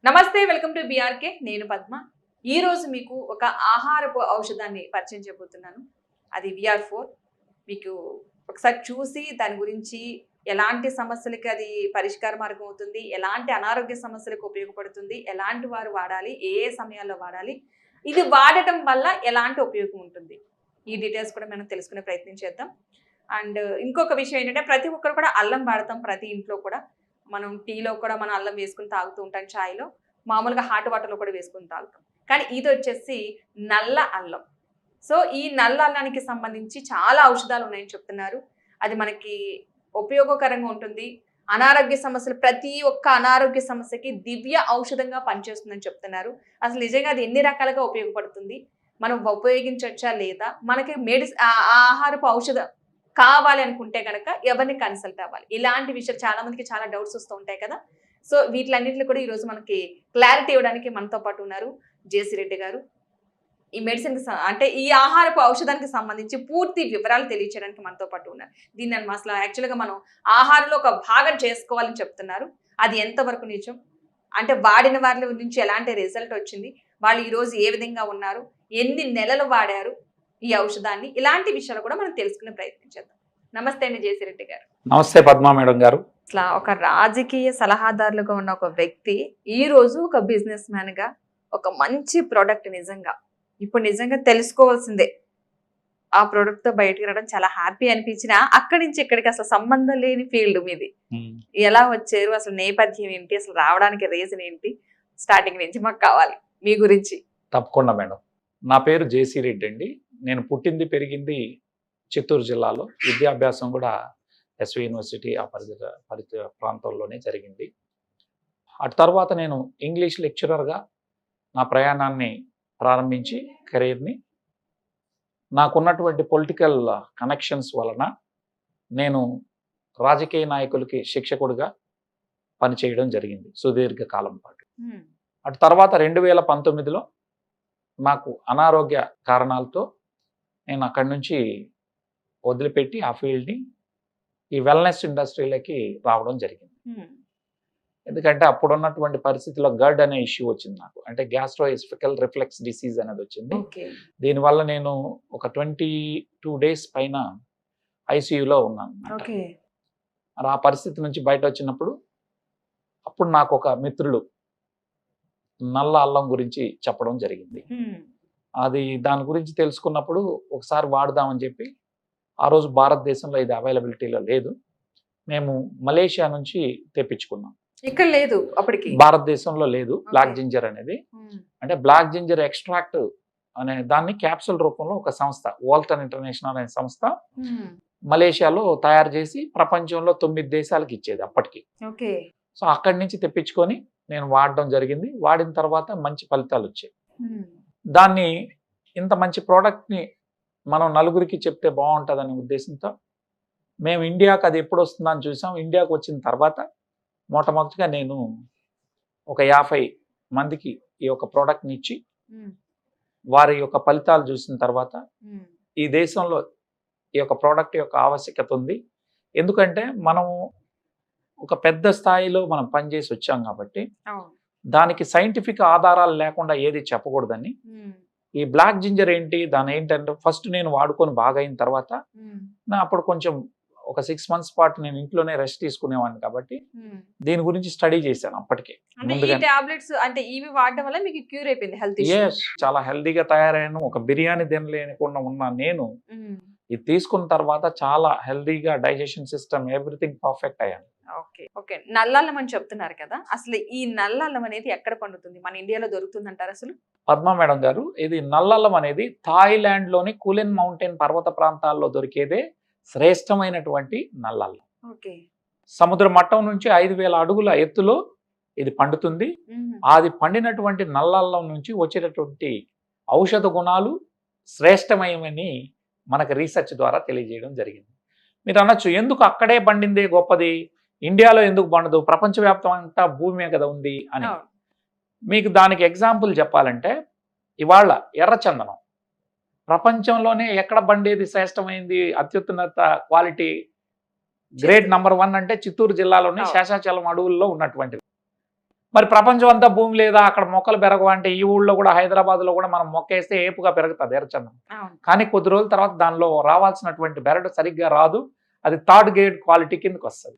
నమస్తే, welcome to BRK. నేను పద్మ. ఈ రోజు మీకు ఒక ఆహారపు ఔషధాన్ని పరిచయం చేయబోతున్నాను. అది VR4. మీకు ఒకసారి చూసి దాని గురించి ఎలాంటి సమస్యలకి అది పరిష్కార మార్గం అవుతుంది, ఎలాంటి అనారోగ్య సమస్యలకు ఉపయోగపడుతుంది, ఎలాంటి వారు వాడాలి, ఏ ఏ సమయాల్లో వాడాలి, ఇది వాడటం వల్ల ఎలాంటి ఉపయోగం ఉంటుంది, ఈ డీటెయిల్స్ కూడా మనం తెలుసుకునే ప్రయత్నం చేద్దాం. అండ్ ఇంకొక విషయం ఏంటంటే ప్రతి ఒక్కరు కూడా అల్లం వాడతాం. ప్రతి ఇంట్లో కూడా మనం టీలో కూడా మనం అల్లం వేసుకుని తాగుతూ ఉంటాం, చాయ్లో, మామూలుగా హాట్ వాటర్లో కూడా వేసుకుని తాగుతాం. కానీ ఇది వచ్చేసి నల్ల అల్లం. సో ఈ నల్ల అల్లానికి సంబంధించి చాలా ఔషధాలు ఉన్నాయని చెప్తున్నారు. అది మనకి ఉపయోగకరంగా ఉంటుంది. అనారోగ్య సమస్యలు, ప్రతి ఒక్క అనారోగ్య సమస్యకి దివ్య ఔషధంగా పనిచేస్తుందని చెప్తున్నారు. అసలు నిజంగా అది ఎన్ని రకాలుగా ఉపయోగపడుతుంది, మనం ఉపయోగించవచ్చా లేదా, మనకి ఆహారపు ఔషధం కావాలి అనుకుంటే కనుక ఎవరిని కన్సల్ట్ అవ్వాలి, ఇలాంటి విషయాలు చాలా మందికి చాలా డౌట్స్ వస్తూ ఉంటాయి కదా. సో వీటిలన్నింటిలో కూడా ఈరోజు మనకి క్లారిటీ ఇవ్వడానికి మనతో పాటు ఉన్నారు జేసీ రెడ్డి గారు. ఈ మెడిసిన్ అంటే ఈ ఆహారపు ఔషధానికి సంబంధించి పూర్తి వివరాలు తెలియచేయడానికి మనతో పాటు ఉన్నారు. దీన్ని అసలు యాక్చువల్గా మనం ఆహారంలో ఒక భాగం చేసుకోవాలని చెప్తున్నారు. అది ఎంతవరకు నిజం, అంటే వాడిన వారి నుంచి ఎలాంటి రిజల్ట్ వచ్చింది, వాళ్ళు ఈరోజు ఏ విధంగా ఉన్నారు, ఎన్ని నెలలు వాడారు ఈ ఔషధాన్ని, ఇలాంటి విషయాలు కూడా మనం తెలుసుకునే ప్రయత్నం చేద్దాం. నమస్తే అండి జేసీ రెడ్డి గారు. నమస్తే పద్మా మేడం గారు. అసలు ఒక రాజకీయ సలహాదారులుగా ఉన్న ఒక వ్యక్తి ఈ రోజు ఒక బిజినెస్ మ్యాన్ గా ఒక మంచి ప్రోడక్ట్ నిజంగా ఇప్పుడు నిజంగా తెలుసుకోవాల్సిందే. ఆ ప్రోడక్ట్ తో బయటకు రావడం చాలా హ్యాపీ అనిపించిన, అక్కడి నుంచి ఇక్కడికి అసలు సంబంధం లేని ఫీల్డ్ మీది. ఎలా వచ్చారు, అసలు నేపథ్యం ఏంటి, అసలు రావడానికి రీజన్ ఏంటి, స్టార్టింగ్ నుంచి మాకు కావాలి మీ గురించి. తప్పకుండా మేడం. నా పేరు జేసీ రెడ్డి అండి. నేను పుట్టింది పెరిగింది చిత్తూరు జిల్లాలో. విద్యాభ్యాసం కూడా ఎస్వి యూనివర్సిటీ ఆ పరిసర ప్రాంతంలోనే జరిగింది. అటు తర్వాత నేను ఇంగ్లీష్ లెక్చరర్గా నా ప్రయాణాన్ని ప్రారంభించి కెరీర్ని, నాకున్నటువంటి పొలిటికల్ కనెక్షన్స్ వలన నేను రాజకీయ నాయకులకి శిక్షకుడిగా పనిచేయడం జరిగింది సుదీర్ఘకాలం పాటు. అటు తర్వాత 2019లో నాకు అనారోగ్య కారణాలతో నేను అక్కడి నుంచి వదిలిపెట్టి ఆ ఫీల్డ్ని ఈ వెల్నెస్ ఇండస్ట్రీలోకి రావడం జరిగింది. ఎందుకంటే అప్పుడున్నటువంటి పరిస్థితిలో గర్డ్ అనే ఇష్యూ వచ్చింది నాకు, అంటే గ్యాస్ట్రోఎసిఫికల్ రిఫ్లెక్స్ డిసీజ్ అనేది వచ్చింది. దీనివల్ల నేను ఒక 22 days పైన ఐసీయూలో ఉన్నాను. ఆ పరిస్థితి నుంచి బయట వచ్చినప్పుడు అప్పుడు నాకు ఒక మిత్రులు నల్ల అల్లం గురించి చెప్పడం జరిగింది. అది దాని గురించి తెలుసుకున్నప్పుడు ఒకసారి వాడదామని చెప్పి, ఆ రోజు భారతదేశంలో ఇది అవైలబిలిటీలో లేదు, మేము మలేషియా నుంచి తెప్పించుకున్నాం. ఇక్కడ లేదు, అప్పటికి భారతదేశంలో లేదు బ్లాక్ జింజర్ అనేది. అంటే బ్లాక్ జింజర్ ఎక్స్ట్రాక్ట్ అనే దాన్ని క్యాప్సూల్ రూపంలో ఒక సంస్థ, వాల్టన్ ఇంటర్నేషనల్ అనే సంస్థ మలేషియాలో తయారు చేసి ప్రపంచంలో 9 దేశాలకు ఇచ్చేది అప్పటికి. సో అక్కడి నుంచి తెప్పించుకొని నేను వాడడం జరిగింది. వాడిన తర్వాత మంచి ఫలితాలు వచ్చాయి. దాన్ని, ఇంత మంచి ప్రోడక్ట్ని మనం నలుగురికి చెప్తే బాగుంటుందనే ఉద్దేశంతో మేము ఇండియాకి అది ఎప్పుడు వస్తుందని చూసాం. ఇండియాకి వచ్చిన తర్వాత మొట్టమొదటిగా నేను ఒక 50 మందికి ఈ యొక్క ప్రోడక్ట్ని ఇచ్చి వారి యొక్క ఫలితాలు చూసిన తర్వాత ఈ దేశంలో ఈ యొక్క ప్రోడక్ట్ యొక్క ఆవశ్యకత ఉంది. ఎందుకంటే మనము ఒక పెద్ద స్థాయిలో మనం పనిచేసి వచ్చాం కాబట్టి దానికి సైంటిఫిక్ ఆధారాలు లేకుండా ఏది చెప్పకూడదని ఈ బ్లాక్ జింజర్ ఏంటి, దాని ఏంటంటే ఫస్ట్ నేను వాడుకొని బాగా అయిన తర్వాత నా అప్పుడు కొంచెం ఒక 6 months పాటు నేను ఇంట్లోనే రెస్ట్ తీసుకునేవాడిని కాబట్టి దీని గురించి స్టడీ చేశాను అప్పటికే. చాలా హెల్దీగా తయారయ్యాను. ఒక బిర్యానీ తినలేకుండా ఉన్న నేను ఇది తీసుకున్న తర్వాత చాలా హెల్దీగా, డైజెషన్ సిస్టమ్ ఎవ్రీథింగ్ పర్ఫెక్ట్ అయ్యాను. ఓకే, నల్లల్లం అని చెప్తున్నారు కదా, అసలు ఈ నల్లల్లం అనేది ఎక్కడ పండుతుంది, మన ఇండియాలో దొరుకుతుంది అంటారు అసలు? పద్మా మేడం గారు, ఇది నల్లల్లం అనేది థాయిలాండ్ లోని కులిన్ మౌంటైన్ పర్వత ప్రాంతాల్లో దొరికేదే శ్రేష్టమైనటువంటి నల్లల్లం. సముద్ర మట్టం నుంచి 5000 అడుగుల ఎత్తులో ఇది పండుతుంది. అది పండినటువంటి నల్లల్లం నుంచి వచ్చేటటువంటి ఔషధ గుణాలు శ్రేష్టమయమని మనకు రీసెర్చ్ ద్వారా తెలియజేయడం జరిగింది. మీరు అనొచ్చు, ఎందుకు అక్కడే పండిందే గొప్పది, ఇండియాలో ఎందుకు పండదు, ప్రపంచవ్యాప్తం అంతా భూమి కదా ఉంది అని. మీకు దానికి ఎగ్జాంపుల్ చెప్పాలంటే, ఇవాళ ఎర్రచందనం ప్రపంచంలోనే ఎక్కడ పండేది శ్రేష్టమైంది, అత్యున్నత క్వాలిటీ గ్రేడ్ నంబర్ 1 అంటే చిత్తూరు జిల్లాలోని శేషాచలం అడవుల్లో ఉన్నటువంటిది. మరి ప్రపంచం అంతా భూమి లేదా, అక్కడ మొక్కలు పెరగవు అంటే ఈ ఊళ్ళో కూడా, హైదరాబాద్లో కూడా మనం మొక్క వేస్తే ఏపుగా పెరుగుతుంది ఎర్రచందనం. కానీ కొద్ది రోజుల తర్వాత దానిలో రావాల్సినటువంటి బెరడు సరిగ్గా రాదు, అది థర్డ్ గ్రేడ్ క్వాలిటీ కిందకి వస్తుంది.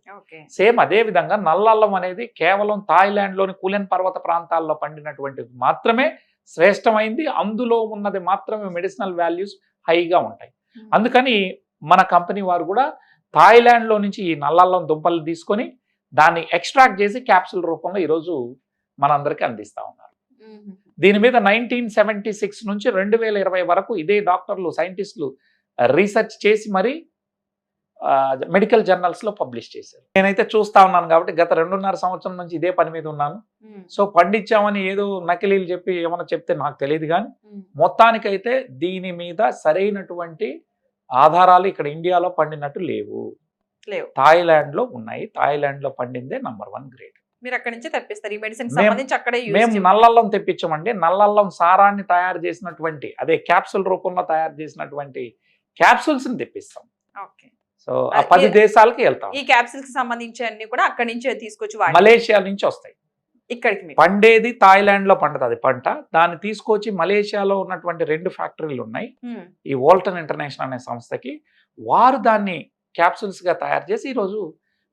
సేమ్ అదే విధంగా నల్లల్లం అనేది కేవలం థాయిలాండ్లోని కులెన్ పర్వత ప్రాంతాల్లో పండినటువంటిది మాత్రమే శ్రేష్టమైంది, అందులో ఉన్నది మాత్రమే మెడిసినల్ వాల్యూస్ హైగా ఉంటాయి. అందుకని మన కంపెనీ వారు కూడా థాయిలాండ్లో నుంచి ఈ నల్లల్లం దుంపలు తీసుకొని దాన్ని ఎక్స్ట్రాక్ట్ చేసి క్యాప్సూల్ రూపంలో ఈరోజు మనందరికీ అందిస్తూ ఉన్నారు. దీని మీద 1976 నుంచి 2020 వరకు ఇదే డాక్టర్లు, సైంటిస్టులు రీసెర్చ్ చేసి మరి మెడికల్ జర్నల్స్లో పబ్లిష్ చేశారు. నేనైతే చూస్తా ఉన్నాను కాబట్టి గత 2.5 సంవత్సరం నుంచి ఇదే పని మీద ఉన్నాను. సో పండించామని ఏదో నకిలీలు చెప్పి ఏమైనా చెప్తే నాకు తెలియదు, కానీ మొత్తానికైతే దీని మీద సరైనటువంటి ఆధారాలు ఇక్కడ ఇండియాలో పండినట్టు లేవు. థాయిలాండ్లో ఉన్నాయి. థాయిలాండ్లో పండిందే #1 గ్రేడ్. మీరు అక్కడి నుంచి తెప్పిస్తారు ఈ మెడిసిన్ సంబంధించి? అక్కడే మేము నల్లల్లం తెప్పించామండి. నల్లల్లం సారాన్ని తయారు చేసినటువంటి, అదే క్యాప్సూల్ రూపంలో తయారు చేసినటువంటి క్యాప్సూల్స్ ని తెప్పిస్తాం. ఓకే. సో ఆ 10 దేశాలకి వెళ్తాం. ఈ క్యాప్సూల్స్ కి సంబంధించి అన్ని కూడా అక్కడి నుంచి తీసుకొచ్చి మలేషియా నుంచి వస్తాయి. ఇక్కడికి పండేది థాయిలాండ్ లో పండుతుంది పంట, దాన్ని తీసుకొచ్చి మలేషియాలో ఉన్నటువంటి 2 ఫ్యాక్టరీలు ఉన్నాయి ఈ వోల్టన్ ఇంటర్నేషనల్ అనే సంస్థకి. వారు దాన్ని క్యాప్సూల్స్ గా తయారు చేసి ఈరోజు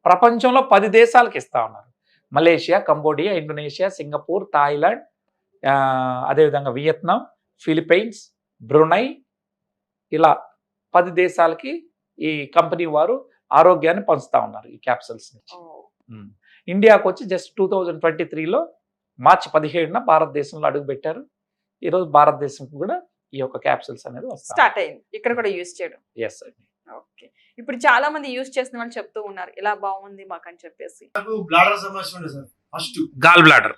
ప్రపంచంలో 10 దేశాలకు ఇస్తా ఉన్నారు. Malaysia, Cambodia, Indonesia, Singapore, Thailand, అదేవిధంగా వియత్నాం, ఫిలిప్పైన్స్, బ్రునై, ఇలా 10 దేశాలకి ఈ కంపెనీ వారు ఆరోగ్యాన్ని పంచుతా ఉన్నారు ఈ క్యాప్సూల్స్ నుంచి. ఇండియాకు వచ్చి జస్ట్ 2023లో మార్చి 17న భారతదేశంలో అడుగు పెట్టారు. ఈరోజు భారతదేశంకు కూడా ఈ యొక్క క్యాప్సూల్స్ అనేది స్టార్ట్ అయింది, ఇక్కడ కూడా యూజ్ చేయడం. ఎస్ అండి. ఓకే. ఇప్పుడు చాలా మంది యూజ్ చేస్తున్న వాళ్ళు చెప్తూ ఉన్నారు ఇలా బాగుంది మాకు అని చెప్పేసి. నాకు బ్లాడర్ సమస్య ఉండే సార్, ఫస్ట్ గాల్ బ్లాడర్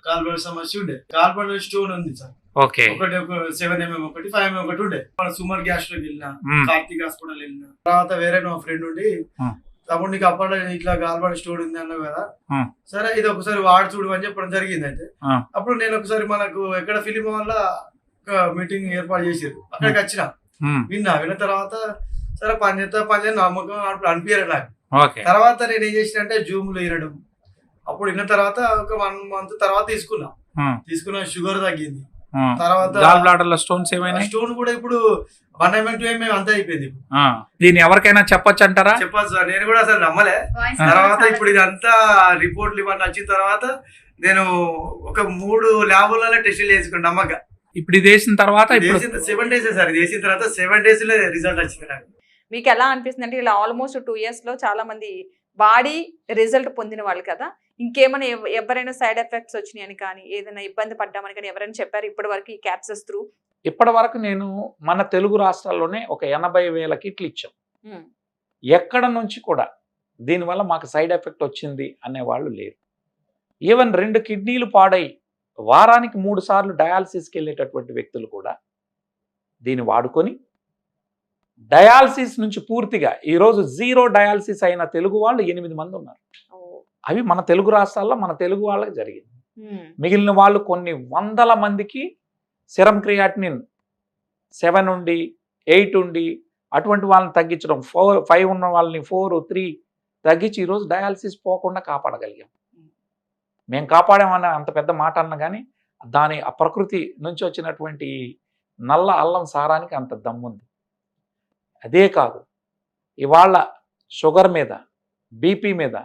సమస్య ఉండే. గాల్ బ్లాడర్ స్టోన్ ఉంది సార్. ఓకే. ఒకటి 7mm ఒకటి 5mm ఒకటి ఉండే. మన సుమర్ గ్యాస్ లోకి వెళ్ళినా, కార్తీక్ హాస్పిటల్ వెళ్ళినా, తర్వాత వేరే మా ఫ్రెండ్ ఉండి తమ్ముడు నీకు అప్పట్లో ఇట్లా గాల్బాడ్ స్టోన్ ఉంది అన్నావు కదా, సరే ఇది ఒకసారి వాడు చూడు అని చెప్పడం జరిగింది. అయితే అప్పుడు నేను ఒకసారి మనకు ఎక్కడ ఫిలిం వల్ల మీటింగ్ ఏర్పాటు చేసారు, అక్కడికి వచ్చిన విన్న తర్వాత సరే పని చేస్తా నమ్మకం అప్పుడు అనిపించారు నాకు. తర్వాత నేను ఏం చేసిన అంటే జూమ్లో వినడం, అప్పుడు విన్న తర్వాత ఒక 1 month తర్వాత తీసుకున్నా షుగర్ తగ్గింది. తర్వాత స్టోన్ కూడా ఇప్పుడు 1mm 2mm అంతా అయిపోయింది. దీన్ని ఎవరికైనా చెప్పొచ్చు అంటారా? చెప్పచ్చు సార్, నేను కూడా అసలు నమ్మలే. తర్వాత ఇప్పుడు ఇదంతా రిపోర్ట్లు ఇవన్నీ వచ్చిన తర్వాత నేను ఒక 3 ల్యాబులలో టెస్టులు చేసుకున్నాను నమ్మక. ఇప్పుడు ఇది వేసిన తర్వాత 7 days సార్, ఇది వేసిన తర్వాత 7 days లో రిజల్ట్ వచ్చింది నాకు. మీకు ఎలా అనిపిస్తుంది అంటే ఇలా ఆల్మోస్ట్ 2 years లో చాలా మంది వాడి రిజల్ట్ పొందిన వాళ్ళు కదా, ఇంకేమైనా ఎవరైనా సైడ్ ఎఫెక్ట్స్ వచ్చినాయని కానీ ఏదైనా ఇబ్బంది పడ్డామని కానీ ఎవరైనా చెప్పారు ఇప్పటి వరకు ఈ క్యాప్సూల్స్ త్రూ? ఇప్పటి వరకు నేను మన తెలుగు రాష్ట్రాల్లోనే ఒక 80,000 కిట్లు ఇచ్చాం. ఎక్కడ నుంచి కూడా దీనివల్ల మాకు సైడ్ ఎఫెక్ట్ వచ్చింది అనేవాళ్ళు లేరు. ఈవెన్ 2 కిడ్నీలు పాడై వారానికి 3 సార్లు డయాలసిస్కి వెళ్ళేటటువంటి వ్యక్తులు కూడా దీన్ని వాడుకొని డయాలసిస్ నుంచి పూర్తిగా ఈరోజు 0 డయాలసిస్ అయిన తెలుగు వాళ్ళు 8 మంది ఉన్నారు. అవి మన తెలుగు రాష్ట్రాల్లో మన తెలుగు వాళ్ళకి జరిగింది. మిగిలిన వాళ్ళు కొన్ని 100 మందికి సెరం క్రియాటినిన్ 7 ఉండి 8 ఉండి అటువంటి వాళ్ళని తగ్గించడం, 5 ఉన్న వాళ్ళని 4, 3 తగ్గించి ఈరోజు డయాలసిస్ పోకుండా కాపాడగలిగాం. మేము కాపాడామన్న అంత పెద్ద మాట అన్న కానీ దాని ఆ ప్రకృతి నుంచి వచ్చినటువంటి నల్ల అల్లం సారానికి అంత దమ్ముంది. అదే కాదు, ఇవాళ షుగర్ మీద, బీపీ మీద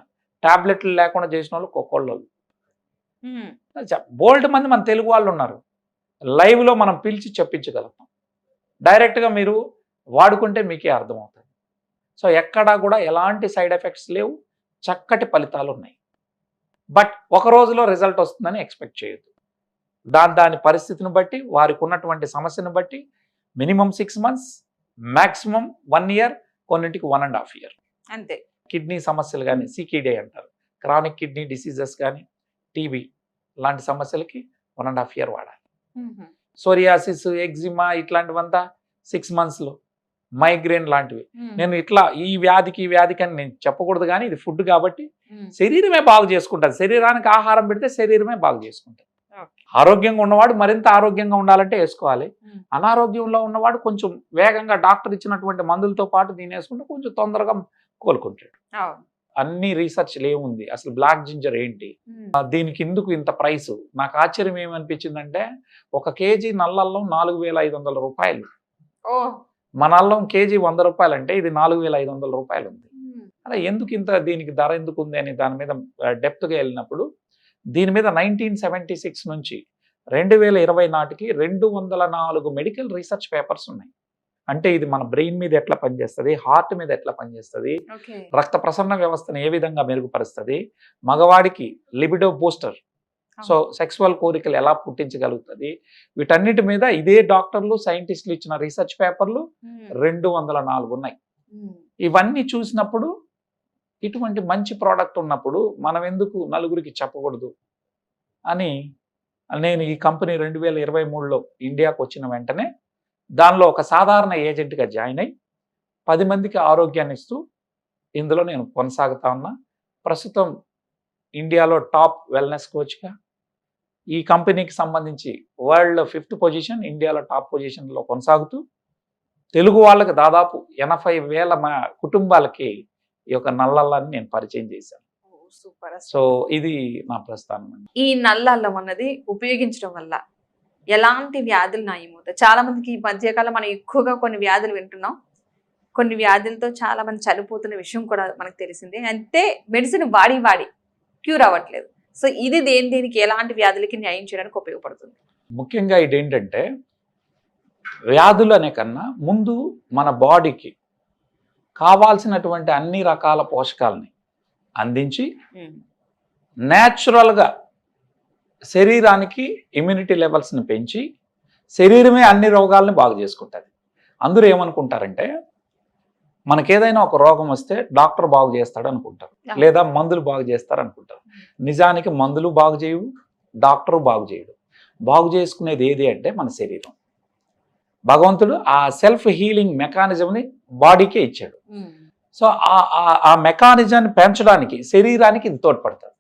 టాబ్లెట్లు లేకుండా చేసిన వాళ్ళు ఒక్కోళ్ళు బోల్డ్ మంది మన తెలుగు వాళ్ళు ఉన్నారు. లైవ్లో మనం పిలిచి చెప్పించగలుగుతాం. డైరెక్ట్గా మీరు వాడుకుంటే మీకే అర్థమవుతుంది. సో ఎక్కడా కూడా ఎలాంటి సైడ్ ఎఫెక్ట్స్ లేవు, చక్కటి ఫలితాలు ఉన్నాయి. బట్ ఒక రోజులో రిజల్ట్ వస్తుందని ఎక్స్పెక్ట్ చేయొద్దు. దాని పరిస్థితిని బట్టి, వారికి ఉన్నటువంటి సమస్యను బట్టి మినిమం 6 months, మ్యాక్సిమం 1 year, కొన్నింటికి 1.5 year అంతే. కిడ్నీ సమస్యలు కానీ CKD అంటారు, క్రానిక్ కిడ్నీ డిసీజెస్ కానీ, టీబీ లాంటి సమస్యలకి 1.5 year వాడాలి. సోరియాసిస్, ఎగ్జిమా ఇట్లాంటివంతా 6 monthsలో, మైగ్రేన్ లాంటివి. నేను ఇట్లా ఈ వ్యాధికి అని నేను చెప్పకూడదు, కానీ ఇది ఫుడ్ కాబట్టి శరీరమే బాగు చేసుకుంటుంది. శరీరానికి ఆహారం పెడితే శరీరమే బాగు చేసుకుంటుంది. ఆరోగ్యంగా ఉన్నవాడు మరింత ఆరోగ్యంగా ఉండాలంటే వేసుకోవాలి. అనారోగ్యంలో ఉన్నవాడు కొంచెం వేగంగా డాక్టర్ ఇచ్చినటువంటి మందులతో పాటు దీన్ని వేసుకుంటే కొంచెం తొందరగా కోలుకుంటాడు. అన్ని రీసెర్చ్లు ఏముంది, అసలు బ్లాక్ జింజర్ ఏంటి, దీనికి ఎందుకు ఇంత ప్రైస్. నాకు ఆశ్చర్యం ఏమనిపించిందంటే 1 కేజీ నల్లల్లం 4,500 రూపాయలు. మన అల్లం కేజీ 100 రూపాయలు అంటే ఇది 4,500 రూపాయలు ఉంది. అలా ఎందుకు ఇంత, దీనికి ధర ఎందుకు ఉంది అని దాని మీద డెప్త్గా వెళ్ళినప్పుడు దీని మీద 1976 నుంచి 2020 నాటికి 204 మెడికల్ రీసెర్చ్ పేపర్స్ ఉన్నాయి. అంటే ఇది మన బ్రెయిన్ మీద ఎట్లా పనిచేస్తుంది, హార్ట్ మీద ఎట్లా పనిచేస్తుంది, రక్త ప్రసరణ వ్యవస్థను ఏ విధంగా మెరుగుపరుస్తుంది, మగవాడికి లిబిడో బూస్టర్, సో సెక్సువల్ కోరికలు ఎలా పుట్టించగలుగుతుంది, వీటన్నిటి మీద ఇదే డాక్టర్లు సైంటిస్టులు ఇచ్చిన రీసెర్చ్ పేపర్లు 204 ఉన్నాయి. ఇవన్నీ చూసినప్పుడు ఇటువంటి మంచి ప్రోడక్ట్ ఉన్నప్పుడు మనం ఎందుకు నలుగురికి చెప్పకూడదు అని నేను ఈ కంపెనీ 2023లో ఇండియాకు వచ్చిన వెంటనే దానిలో ఒక సాధారణ ఏజెంట్గా జాయిన్ అయ్యి 10 మందికి ఆరోగ్యాన్ని ఇస్తూ ఇందులో నేను కొనసాగుతా ఉన్నా. ప్రస్తుతం ఇండియాలో టాప్ వెల్నెస్ కోచ్గా, ఈ కంపెనీకి సంబంధించి వరల్డ్ 5th పొజిషన్, ఇండియాలో టాప్ పొజిషన్లో కొనసాగుతూ తెలుగు వాళ్ళకి దాదాపు 80,000 కుటుంబాలకి ఈ యొక్క నల్లల్లాన్ని నేను పరిచయం చేశాను. సో ఇది నా ప్రస్థానం. ఈ నల్ల అల్లం అన్నది ఉపయోగించడం వల్ల ఎలాంటి వ్యాధులు నయమవుతాయి? చాలా మందికి ఈ మధ్యకాలం మనం ఎక్కువగా కొన్ని వ్యాధులు వింటున్నాం. కొన్ని వ్యాధులతో చాలా మంది చనిపోతున్న విషయం కూడా మనకు తెలిసిందే. అంటే మెడిసిన్ వాడి క్యూర్ అవ్వట్లేదు. సో ఇది దేనికి ఎలాంటి వ్యాధులకి న్యాయం చేయడానికి ఉపయోగపడుతుంది? ముఖ్యంగా ఇదేంటంటే వ్యాధులు అనే కన్నా ముందు మన బాడీకి కావాల్సినటువంటి అన్ని రకాల పోషకాలని అందించి న్యాచురల్గా శరీరానికి ఇమ్యూనిటీ లెవెల్స్ని పెంచి శరీరమే అన్ని రోగాల్ని బాగు చేసుకుంటుంది. అందరూ ఏమనుకుంటారంటే మనకేదైనా ఒక రోగం వస్తే డాక్టర్ బాగు చేస్తాడు అనుకుంటారు, లేదా మందులు బాగు చేస్తారు అనుకుంటారు. నిజానికి మందులు బాగు చేయవు, డాక్టరు బాగు చేయడు. బాగు చేసుకునేది ఏది అంటే మన శరీరం. భగవంతుడు ఆ సెల్ఫ్ హీలింగ్ మెకానిజంని బాడీకే ఇచ్చాడు. సో ఆ మెకానిజాన్ని పెంచడానికి శరీరానికి ఇది తోడ్పడుతుంది.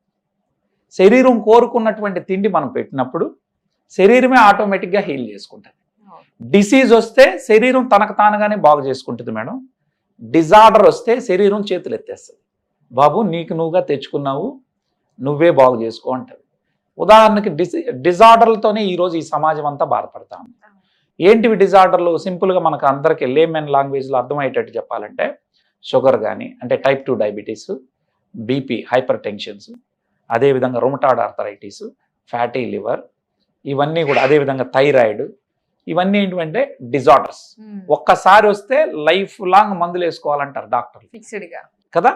శరీరం కోరుకున్నటువంటి తిండి మనం పెట్టినప్పుడు శరీరమే ఆటోమేటిక్గా హీల్ చేసుకుంటుంది. డిసీజ్ వస్తే శరీరం తనకు తానుగానే బాగు చేసుకుంటుంది మేడం. డిజార్డర్ వస్తే శరీరం చేతులు ఎత్తేస్తుంది, బాబు నీకు నువ్వుగా తెచ్చుకున్నావు, నువ్వే బాగు చేసుకో అంటది. ఉదాహరణకి డిజార్డర్లతోనే ఈరోజు ఈ సమాజం అంతా బాధపడతా ఉంది. ఏంటివి డిజార్డర్లు? సింపుల్గా మనకు అందరికీ లేమెన్ లాంగ్వేజ్లో అర్థమయ్యేటట్టు చెప్పాలంటే షుగర్ కానీ, అంటే type 2 diabetes, BP, hyper tensions, అదేవిధంగా రొమటాయిడ్ ఆర్థరైటిస్, ఫ్యాటీ లివర్, ఇవన్నీ కూడా, అదేవిధంగా థైరాయిడ్, ఇవన్నీ ఏంటంటే డిజార్డర్స్. ఒక్కసారి వస్తే లైఫ్ లాంగ్ మందులు వేసుకోవాలంటారు డాక్టర్లు, ఫిక్స్డ్గా కదా.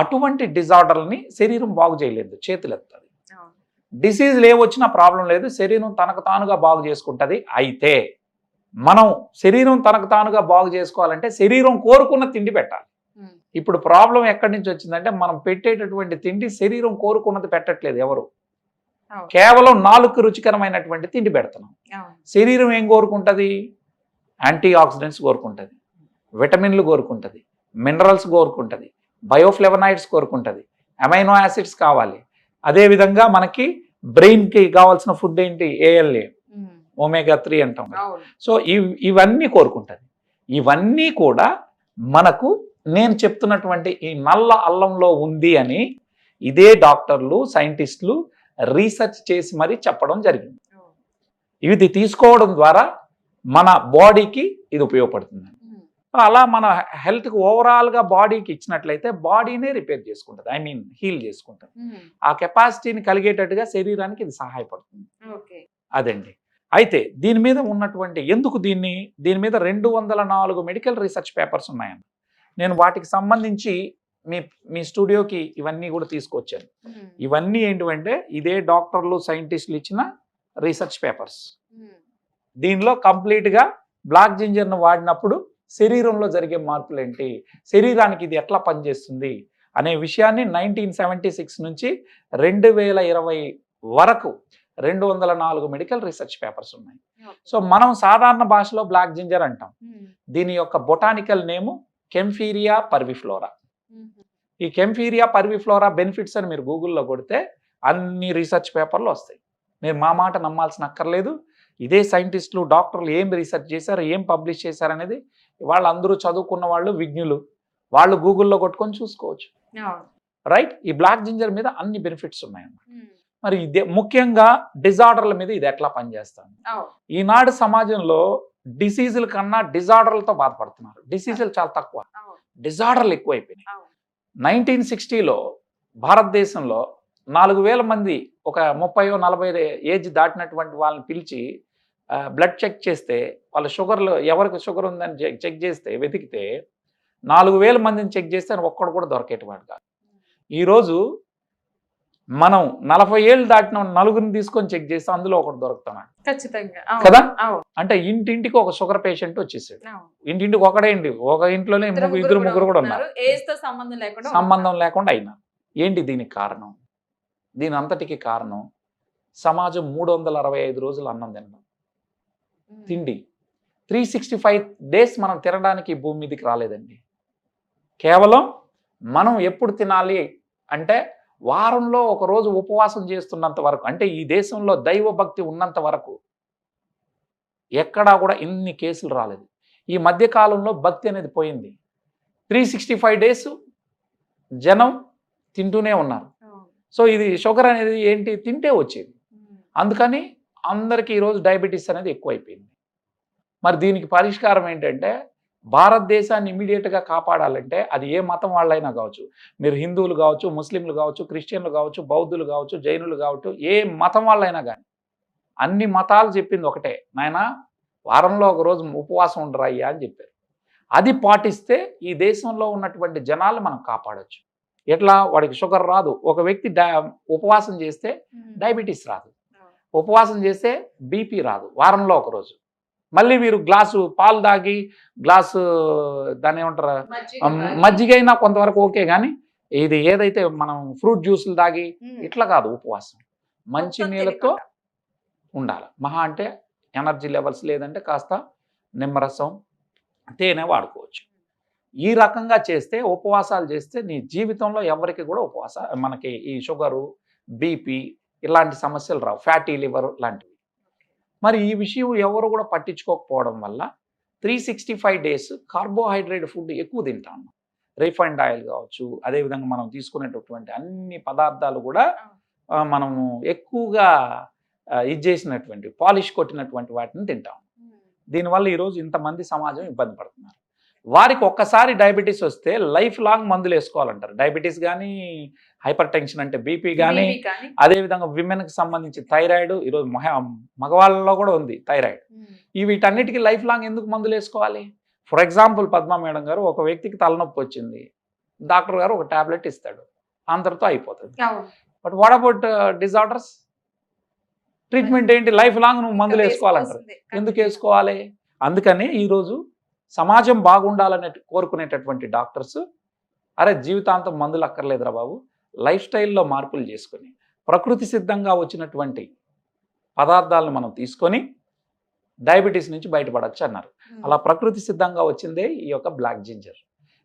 అటువంటి డిజార్డర్ని శరీరం బాగు చేయలేదు, చేతులు ఎత్తుంది. డిసీజ్లు ఏవొచ్చినా ప్రాబ్లం లేదు, శరీరం తనకు తానుగా బాగు చేసుకుంటుంది. అయితే మనం శరీరం తనకు తానుగా బాగు చేసుకోవాలంటే శరీరం కోరుకున్న తిండి పెట్టాలి. ఇప్పుడు ప్రాబ్లం ఎక్కడి నుంచి వచ్చిందంటే మనం పెట్టేటటువంటి తిండి శరీరం కోరుకున్నది పెట్టట్లేదు ఎవరు. కేవలం 4కు రుచికరమైనటువంటి తిండి పెడుతున్నాం. శరీరం ఏం కోరుకుంటుంది? యాంటీ ఆక్సిడెంట్స్ కోరుకుంటుంది, విటమిన్లు కోరుకుంటుంది, మినరల్స్ కోరుకుంటుంది, బయోఫ్లేవనాయిడ్స్ కోరుకుంటుంది, అమైనో యాసిడ్స్ కావాలి. అదేవిధంగా మనకి బ్రెయిన్కి కావాల్సిన ఫుడ్ ఏంటి? ALA, ఒమేగా 3 అంటాం. సో ఇవన్నీ కోరుకుంటుంది. ఇవన్నీ కూడా మనకు నేను చెప్తున్నటువంటి ఈ నల్ల అల్లంలో ఉంది అని ఇదే డాక్టర్లు, సైంటిస్టులు రీసెర్చ్ చేసి మరీ చెప్పడం జరిగింది. ఇది తీసుకోవడం ద్వారా మన బాడీకి ఇది ఉపయోగపడుతుంది. అలా మన హెల్త్కి ఓవరాల్గా బాడీకి ఇచ్చినట్లయితే బాడీనే రిపేర్ చేసుకుంటుంది, ఐ మీన్ హీల్ చేసుకుంటుంది. ఆ కెపాసిటీని కలిగేటట్టుగా శరీరానికి ఇది సహాయపడుతుంది. అదండి. అయితే దీని మీద ఉన్నటువంటి ఎందుకు దీని మీద 204 మెడికల్ రీసెర్చ్ పేపర్స్ ఉన్నాయండి. నేను వాటికి సంబంధించి మీ స్టూడియోకి ఇవన్నీ కూడా తీసుకొచ్చాను. ఇవన్నీ ఏంటంటే ఇదే డాక్టర్లు, సైంటిస్టులు ఇచ్చిన రీసెర్చ్ పేపర్స్. దీనిలో కంప్లీట్గా బ్లాక్ జింజర్ను వాడినప్పుడు శరీరంలో జరిగే మార్పులు ఏంటి, శరీరానికి ఇది ఎట్లా పనిచేస్తుంది అనే విషయాన్ని 1976 నుంచి 2020 వరకు 204 మెడికల్ రీసెర్చ్ పేపర్స్ ఉన్నాయి. సో మనం సాధారణ భాషలో బ్లాక్ జింజర్ అంటాం. దీని యొక్క బొటానికల్ నేము కెంఫీరియా పర్విఫ్లోరా. ఈ కెంఫీరియా పర్విఫ్లోరా బెనిఫిట్స్ అని మీరు గూగుల్లో కొడితే అన్ని రీసెర్చ్ పేపర్లు వస్తాయి. మీరు మా మాట నమ్మాల్సిన అక్కర్లేదు. ఇదే సైంటిస్టులు, డాక్టర్లు ఏం రీసెర్చ్ చేశారు, ఏం పబ్లిష్ చేశారనేది వాళ్ళందరూ చదువుకున్న వాళ్ళు, విజ్ఞులు, వాళ్ళు గూగుల్లో కొట్టుకొని చూసుకోవచ్చు. అవును. రైట్? ఈ బ్లాక్ జింజర్ మీద అన్ని బెనిఫిట్స్ ఉన్నాయన్నమాట. ఉమ్. మరి ఇదే ముఖ్యంగా డిజార్డర్ల మీద ఇది ఎట్లా పనిచేస్తుంది? అవును. ఈనాడు సమాజంలో డిసీజుల కన్నా డిజార్డర్లతో బాధపడుతున్నారు. డిసీజులు చాలా తక్కువ, అవును. డిజార్డర్లు ఎక్కువైపోయినాయి. అవును. 1960లో భారతదేశంలో 4,000 మంది ఒక 30-40 ఏజ్ దాటినటువంటి వాళ్ళని పిలిచి బ్లడ్ చెక్ చేస్తే వాళ్ళ షుగర్లు ఎవరికి షుగర్ ఉందని చెక్ చేస్తే వెతికితే 4,000 మందిని చెక్ చేస్తే ఒక్కడు కూడా దొరికేటవాడు కాదు. ఈరోజు మనం 40 ఏళ్ళు దాటిన నలుగురిని తీసుకొని చెక్ చేస్తే అందులో ఒకటి దొరుకుతున్నాడు ఖచ్చితంగా. అవును. కదా? అవును. అంటే ఇంటింటికి ఒక షుగర్ పేషెంట్ వచ్చేసాడు. అవును. ఇంటింటికి ఒకడేంటి, ఒక ఇంట్లోనే ఇద్దరు ముగ్గురు కూడా ఉన్నారు. ఏజ్ తో సంబంధం లేకుండా సంబంధం లేకుండా అయినా ఏంటి దీనికి కారణం? దీని అంతటికి కారణం సమాజం 365 రోజులు అన్నం తినడం, ఉన్నారు. తిండి. 365 డేస్ మనం తినడానికి భూమి మీదకి రాలేదండి. కేవలం మనం ఎప్పుడు తినాలి అంటే వారంలో ఒక రోజు ఉపవాసం చేస్తున్నంత వరకు, అంటే ఈ దేశంలో దైవ భక్తి ఉన్నంత వరకు ఎక్కడా కూడా ఇన్ని కేసులు రాలేదు. ఈ మధ్య కాలంలో భక్తి అనేది పోయింది. 365 డేస్ జనం తింటూనే ఉన్నారు. అవును. సో ఇది షుగర్ అనేది ఏంటి, తింటే వచ్చేది. ఉమ్. అందుకని అందరికీ ఈరోజు డయాబెటీస్ అనేది ఎక్కువైపోయింది. మరి దీనికి పరిష్కారం ఏంటంటే భారతదేశాన్ని ఇమీడియట్గా కాపాడాలంటే అది ఏ మతం వాళ్ళైనా కావచ్చు, మీరు హిందువులు కావచ్చు, ముస్లింలు కావచ్చు, క్రిస్టియన్లు కావచ్చు, బౌద్ధులు కావచ్చు, జైనులు కావచ్చు, ఏ మతం వాళ్ళైనా కానీ అన్ని మతాలు చెప్పింది ఒకటే, నాయనా వారంలో ఒక రోజు ఉపవాసం ఉండరా అయ్యా అని చెప్పారు. అది పాటిస్తే ఈ దేశంలో ఉన్నటువంటి జనాలు మనం కాపాడొచ్చు. ఎట్లా? వాడికి షుగర్ రాదు. ఒక వ్యక్తి ఉపవాసం చేస్తే ఉమ్. డయాబెటీస్ రాదు, అవును. ఉపవాసం చేస్తే బీపీ రాదు వారంలో ఒక రోజు. మళ్ళీ మీరు గ్లాసు పాలు తాగి గ్లాసు దాన్ని ఏమంటారు మజ్జిగ అయినా కొంతవరకు ఓకే, కానీ ఇది ఏదైతే మనం ఫ్రూట్ జ్యూసులు తాగి ఉమ్. ఇట్లా కాదు. ఉపవాసం మంచి మొత్తం నీళ్ళతో తినకుండా. ఉండాలి. మహా అంటే ఎనర్జీ లెవెల్స్ లేదంటే కాస్త నిమ్మరసం, తేనె వాడుకోవచ్చు. ఈ రకంగా చేస్తే, ఉపవాసాలు చేస్తే నీ జీవితంలో ఎవరికి కూడా మనకి ఈ షుగరు, బీపీ ఇలాంటి సమస్యలు రావు, ఫ్యాటీ లివర్ లాంటివి. మరి ఈ విషయం ఎవరు కూడా పట్టించుకోకపోవడం వల్ల 365 డేస్ కార్బోహైడ్రేట్ ఫుడ్ ఎక్కువ తింటాము. రిఫైన్డ్ ఆయిల్ కావచ్చు, అదేవిధంగా మనం తీసుకునేటటువంటి అన్ని పదార్థాలు కూడా మనము ఎక్కువగా ఇది చేసినటువంటి పాలిష్ కొట్టినటువంటి వాటిని తింటాం. ఉమ్. దీనివల్ల ఈరోజు ఇంతమంది సమాజం ఇబ్బంది పడుతున్నారు. వారికి ఒక్కసారి డయాబెటీస్ వస్తే లైఫ్ లాంగ్ మందులు వేసుకోవాలంటారు. డయాబెటీస్ కానీ, హైపర్ టెన్షన్ అంటే బీపీ కానీ, బీపీ కానీ. అదేవిధంగా విమెన్కి సంబంధించి థైరాయిడ్, ఈరోజు మగవాళ్ళలో కూడా ఉంది థైరాయిడ్. ఉమ్. వీటన్నిటికీ లైఫ్ లాంగ్ ఎందుకు మందులు వేసుకోవాలి? ఫర్ ఎగ్జాంపుల్ పద్మా మేడం గారు, ఒక వ్యక్తికి తలనొప్పి వచ్చింది, డాక్టర్ గారు ఒక టాబ్లెట్ ఇస్తాడు, అంతటితో అయిపోతుంది. అవును. But what about disorders? Treatment ఏంటి? లైఫ్ లాంగ్ నువ్వు మందులు వేసుకోవాలంటారు. ఎందుకు వేసుకోవాలి? అందుకని ఈరోజు సమాజం బాగుండాలని కోరుకునేటటువంటి డాక్టర్స్, అరే జీవితాంతం మందులు అక్కర్లేదురా బాబు, లైఫ్ స్టైల్లో మార్పులు చేసుకొని ప్రకృతి సిద్ధంగా వచ్చినటువంటి పదార్థాలను మనం తీసుకొని డయాబెటీస్ నుంచి బయటపడవచ్చు అన్నారు. ఉమ్. అలా ప్రకృతి సిద్ధంగా వచ్చిందే ఈ యొక్క బ్లాక్ జింజర్.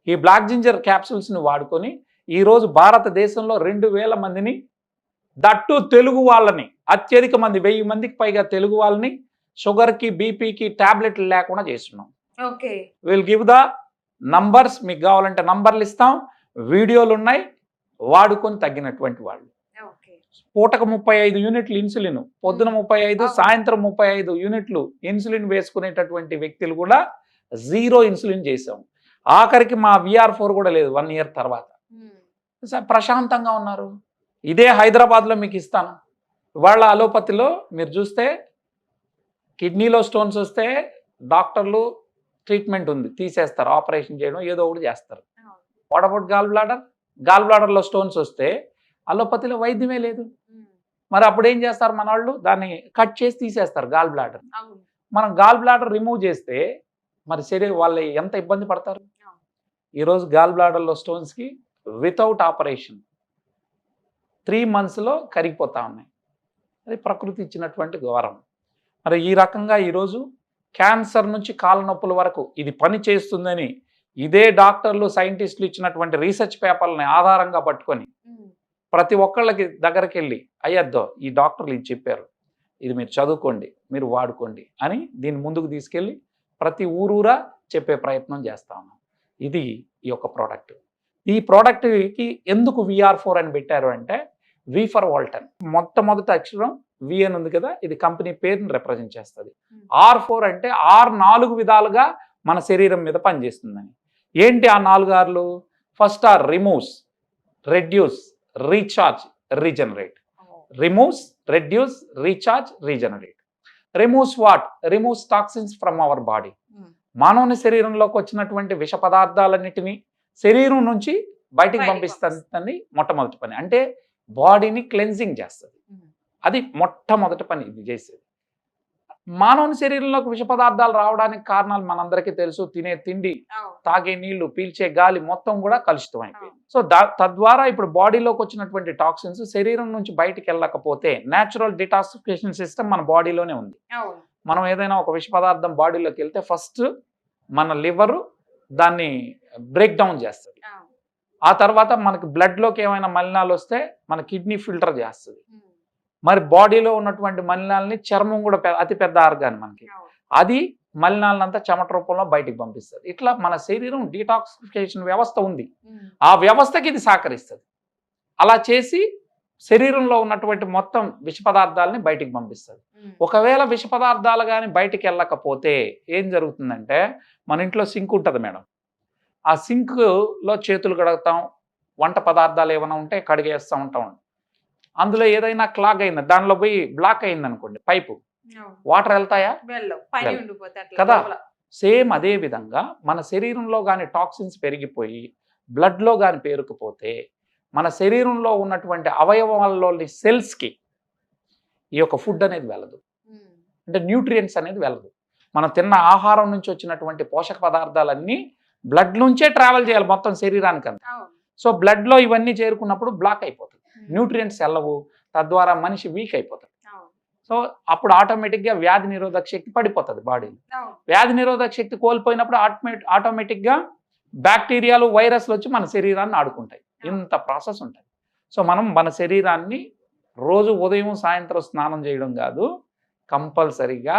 ఈ బ్లాక్ జింజర్ క్యాప్సూల్స్ని వాడుకొని ఈరోజు భారతదేశంలో 2,000 మందిని, దట్టు తెలుగు వాళ్ళని, అత్యధిక మంది 1000 మందికి పైగా తెలుగు వాళ్ళని షుగర్కి, బీపీకి టాబ్లెట్లు లేకుండా చేస్తున్నాం. Okay. Will give the numbers, మీకు కావాలంటే నంబర్లు ఇస్తాం, వీడియోలు ఉన్నాయి, వాడుకొని తగ్గినటువంటి వాళ్ళు. ఓకే. పూటకు 35 యూనిట్లు ఇన్సులిన్, పొద్దున 35, సాయంత్రం 35 యూనిట్లు ఇన్సులిన్ వేసుకునేటటువంటి వ్యక్తులు కూడా 0 ఇన్సులిన్ చేసాం. ఆఖరికి మా VR4 కూడా లేదు 1 ఇయర్ తర్వాత. ఉమ్. ప్రశాంతంగా ఉన్నారు. ఇదే హైదరాబాద్లో మీకు ఇస్తాను. వాళ్ళ అలోపతిలో మీరు చూస్తే కిడ్నీలో స్టోన్స్ వస్తే డాక్టర్లు ట్రీట్మెంట్ ఉంది, తీసేస్తారు, ఆపరేషన్ చేయడం ఏదో ఒకటి చేస్తారు. అవును. What about gall bladder? Gall బ్లాడర్లో స్టోన్స్ వస్తే అలోపతిలో వైద్యమే లేదు. ఉమ్. మరి అప్పుడు ఏం చేస్తారు మన వాళ్ళు? దాన్ని కట్ చేసి తీసేస్తారు గాల్ బ్లాడర్. అవును. మనం గాల్ బ్లాడర్ రిమూవ్ చేస్తే మరి శరీరం వాళ్ళు ఎంత ఇబ్బంది పడతారు. అవును. ఈరోజు గాల్ బ్లాడర్లో స్టోన్స్కి వితౌట్ ఆపరేషన్ 3 monthsలో కరిగిపోతా ఉన్నాయి. అది ప్రకృతి ఇచ్చినటువంటి వరం. మరి ఈ రకంగా ఈరోజు క్యాన్సర్ నుంచి కాళ్ళ నొప్పుల వరకు ఇది పని చేస్తుందని ఇదే డాక్టర్లు, సైంటిస్టులు ఇచ్చినటువంటి రీసెర్చ్ పేపర్లని ఆధారంగా పట్టుకొని ఉమ్. ప్రతి ఒక్కళ్ళకి దగ్గరికి వెళ్ళి, అయ్యద్దో ఈ డాక్టర్లు ఇది చెప్పారు, ఇది మీరు చదువుకోండి, మీరు వాడుకోండి అని దీన్ని ముందుకు తీసుకెళ్ళి ప్రతి ఊరూరా చెప్పే ప్రయత్నం చేస్తా ఉన్నాం. ఇది ఈ యొక్క ప్రోడక్ట్. ఈ ప్రోడక్ట్కి ఎందుకు VR4 అని పెట్టారు అంటే వి ఫర్ వాల్టన్. మొట్టమొదటి అక్షరం వి అని ఉంది కదా, ఇది కంపెనీ పేరుని రిప్రజెంట్ చేస్తుంది. R4 అంటే R 4 విధాలుగా మన శరీరం మీద పనిచేస్తుందని. ఏంటి ఆ 4 Rలు? First R removes, reduce, recharge, regenerate. Removes, reduce, recharge, regenerate. Removes what? Removes toxins from our body. మానవుని శరీరంలోకి వచ్చినటువంటి విష పదార్థాలన్నిటినీ శరీరం నుంచి బయటికి పంపిస్తుంది మొట్టమొదటి పని. అంటే బాడీని క్లెన్జింగ్ చేస్తుంది. అది మొట్టమొదటి పని ఇది చేసేది. మానవుని శరీరంలోకి విష పదార్థాలు రావడానికి కారణాలు మనందరికీ తెలుసు. తినే తిండి, తాగే నీళ్లు, పీల్చే గాలి మొత్తం కూడా కలుషితం అయిపోయింది. సో తద్వారా ఇప్పుడు బాడీలోకి వచ్చినటువంటి టాక్సిన్స్ శరీరం నుంచి బయటికి వెళ్ళకపోతే న్యాచురల్ డిటాక్సిఫికేషన్ సిస్టమ్ మన బాడీలోనే ఉంది. మనం ఏదైనా ఒక విష పదార్థం బాడీలోకి వెళ్తే ఫస్ట్ మన లివర్ దాన్ని బ్రేక్ డౌన్ చేస్తుంది. ఆ తర్వాత మనకి బ్లడ్లోకి ఏమైనా మలినాలు వస్తే మన కిడ్నీ ఫిల్టర్ చేస్తుంది. మరి బాడీలో ఉన్నటువంటి మలినాలని చర్మం కూడా అతి పెద్ద ఆర్గాన్ మనకి, అది మలినాలంతా చెమట రూపంలో బయటికి పంపిస్తుంది. ఇట్లా మన శరీరం డీటాక్సిఫికేషన్ వ్యవస్థ ఉంది, ఆ వ్యవస్థకి ఇది సహకరిస్తుంది. అలా చేసి శరీరంలో ఉన్నటువంటి మొత్తం విష పదార్థాలని బయటికి పంపిస్తుంది. ఒకవేళ విష పదార్థాలు కానీ బయటికి వెళ్ళకపోతే ఏం జరుగుతుందంటే, మన ఇంట్లో సింక్ ఉంటుంది మేడం, ఆ సింక్లో చేతులు కడుగుతాం, వంట పదార్థాలు ఏమైనా ఉంటే కడిగేస్తూ ఉంటాం. అందులో ఏదైనా క్లాగ్ అయింది, దానిలో పోయి బ్లాక్ అయింది అనుకోండి పైపు, వాటర్ వెళ్తాయా? కదా. సేమ్ అదే విధంగా మన శరీరంలో కానీ టాక్సిన్స్ పెరిగిపోయి బ్లడ్లో కానీ పేరుకుపోతే మన శరీరంలో ఉన్నటువంటి అవయవాల్లోని సెల్స్కి ఈ యొక్క ఫుడ్ అనేది వెళ్ళదు, అంటే న్యూట్రియంట్స్ అనేది వెళ్ళదు. మనం తిన్న ఆహారం నుంచి వచ్చినటువంటి పోషక పదార్థాలన్నీ బ్లడ్ నుంచే ట్రావెల్ చేయాలి మొత్తం శరీరానికి అంతా. సో బ్లడ్లో ఇవన్నీ చేరుకున్నప్పుడు బ్లాక్ అయిపోతుంది, న్యూట్రియంట్స్ వెళ్ళవు, తద్వారా మనిషి వీక్ అయిపోతాడు. సో అప్పుడు ఆటోమేటిక్గా వ్యాధి నిరోధక శక్తి పడిపోతుంది బాడీలో. వ్యాధి నిరోధక శక్తి కోల్పోయినప్పుడు ఆటోమేటిక్గా బ్యాక్టీరియాలు, వైరస్లు వచ్చి మన శరీరాన్ని ఆడుకుంటాయి. ఇంత ప్రాసెస్ ఉంటుంది. సో మనం మన శరీరాన్ని రోజు ఉదయం సాయంత్రం స్నానం చేయడం కాదు, కంపల్సరీగా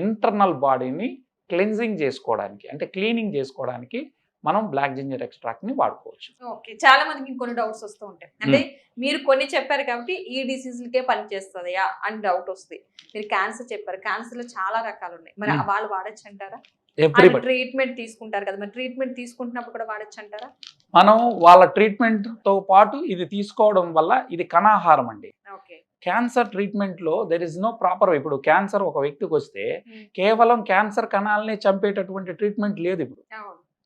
ఇంటర్నల్ బాడీని క్లెన్జింగ్ చేసుకోవడానికి, అంటే క్లీనింగ్ చేసుకోవడానికి మనం బ్లాక్ జింజర్ ఎక్స్ట్రాక్ట్ ని వాడుకోవచ్చు. ఓకే, చాలా మందికి ఇంకొన్ని డౌట్స్ వస్తూ ఉంటాయి. అంటే మీరు కొన్ని చెప్పారు కాబట్టి ఈ డిసీజ్లకే పనిచేస్తుందా అని డౌట్ వస్తుంది. మీరు క్యాన్సర్ చెప్పారు, క్యాన్సర్ లో చాలా రకాలు ఉన్నాయి, మరి వాళ్ళు వాడచ్చు అంటారా? ట్రీట్మెంట్ తీసుకుంటారు కదా, మరి ట్రీట్మెంట్ తీసుకుంటున్నప్పుడు కూడా వాడచ్చు అంటారా? మనం వాళ్ళ ట్రీట్మెంట్ తో పాటు ఇది తీసుకోవడం వల్ల ఇది కణాహారం అండి. క్యాన్సర్ ట్రీట్మెంట్ లో దెర్ ఇస్ నో ప్రాపర్. ఇప్పుడు క్యాన్సర్ ఒక వ్యక్తికి వస్తే కేవలం క్యాన్సర్ కణాలని చంపేటటువంటి ట్రీట్మెంట్ లేదు. ఇప్పుడు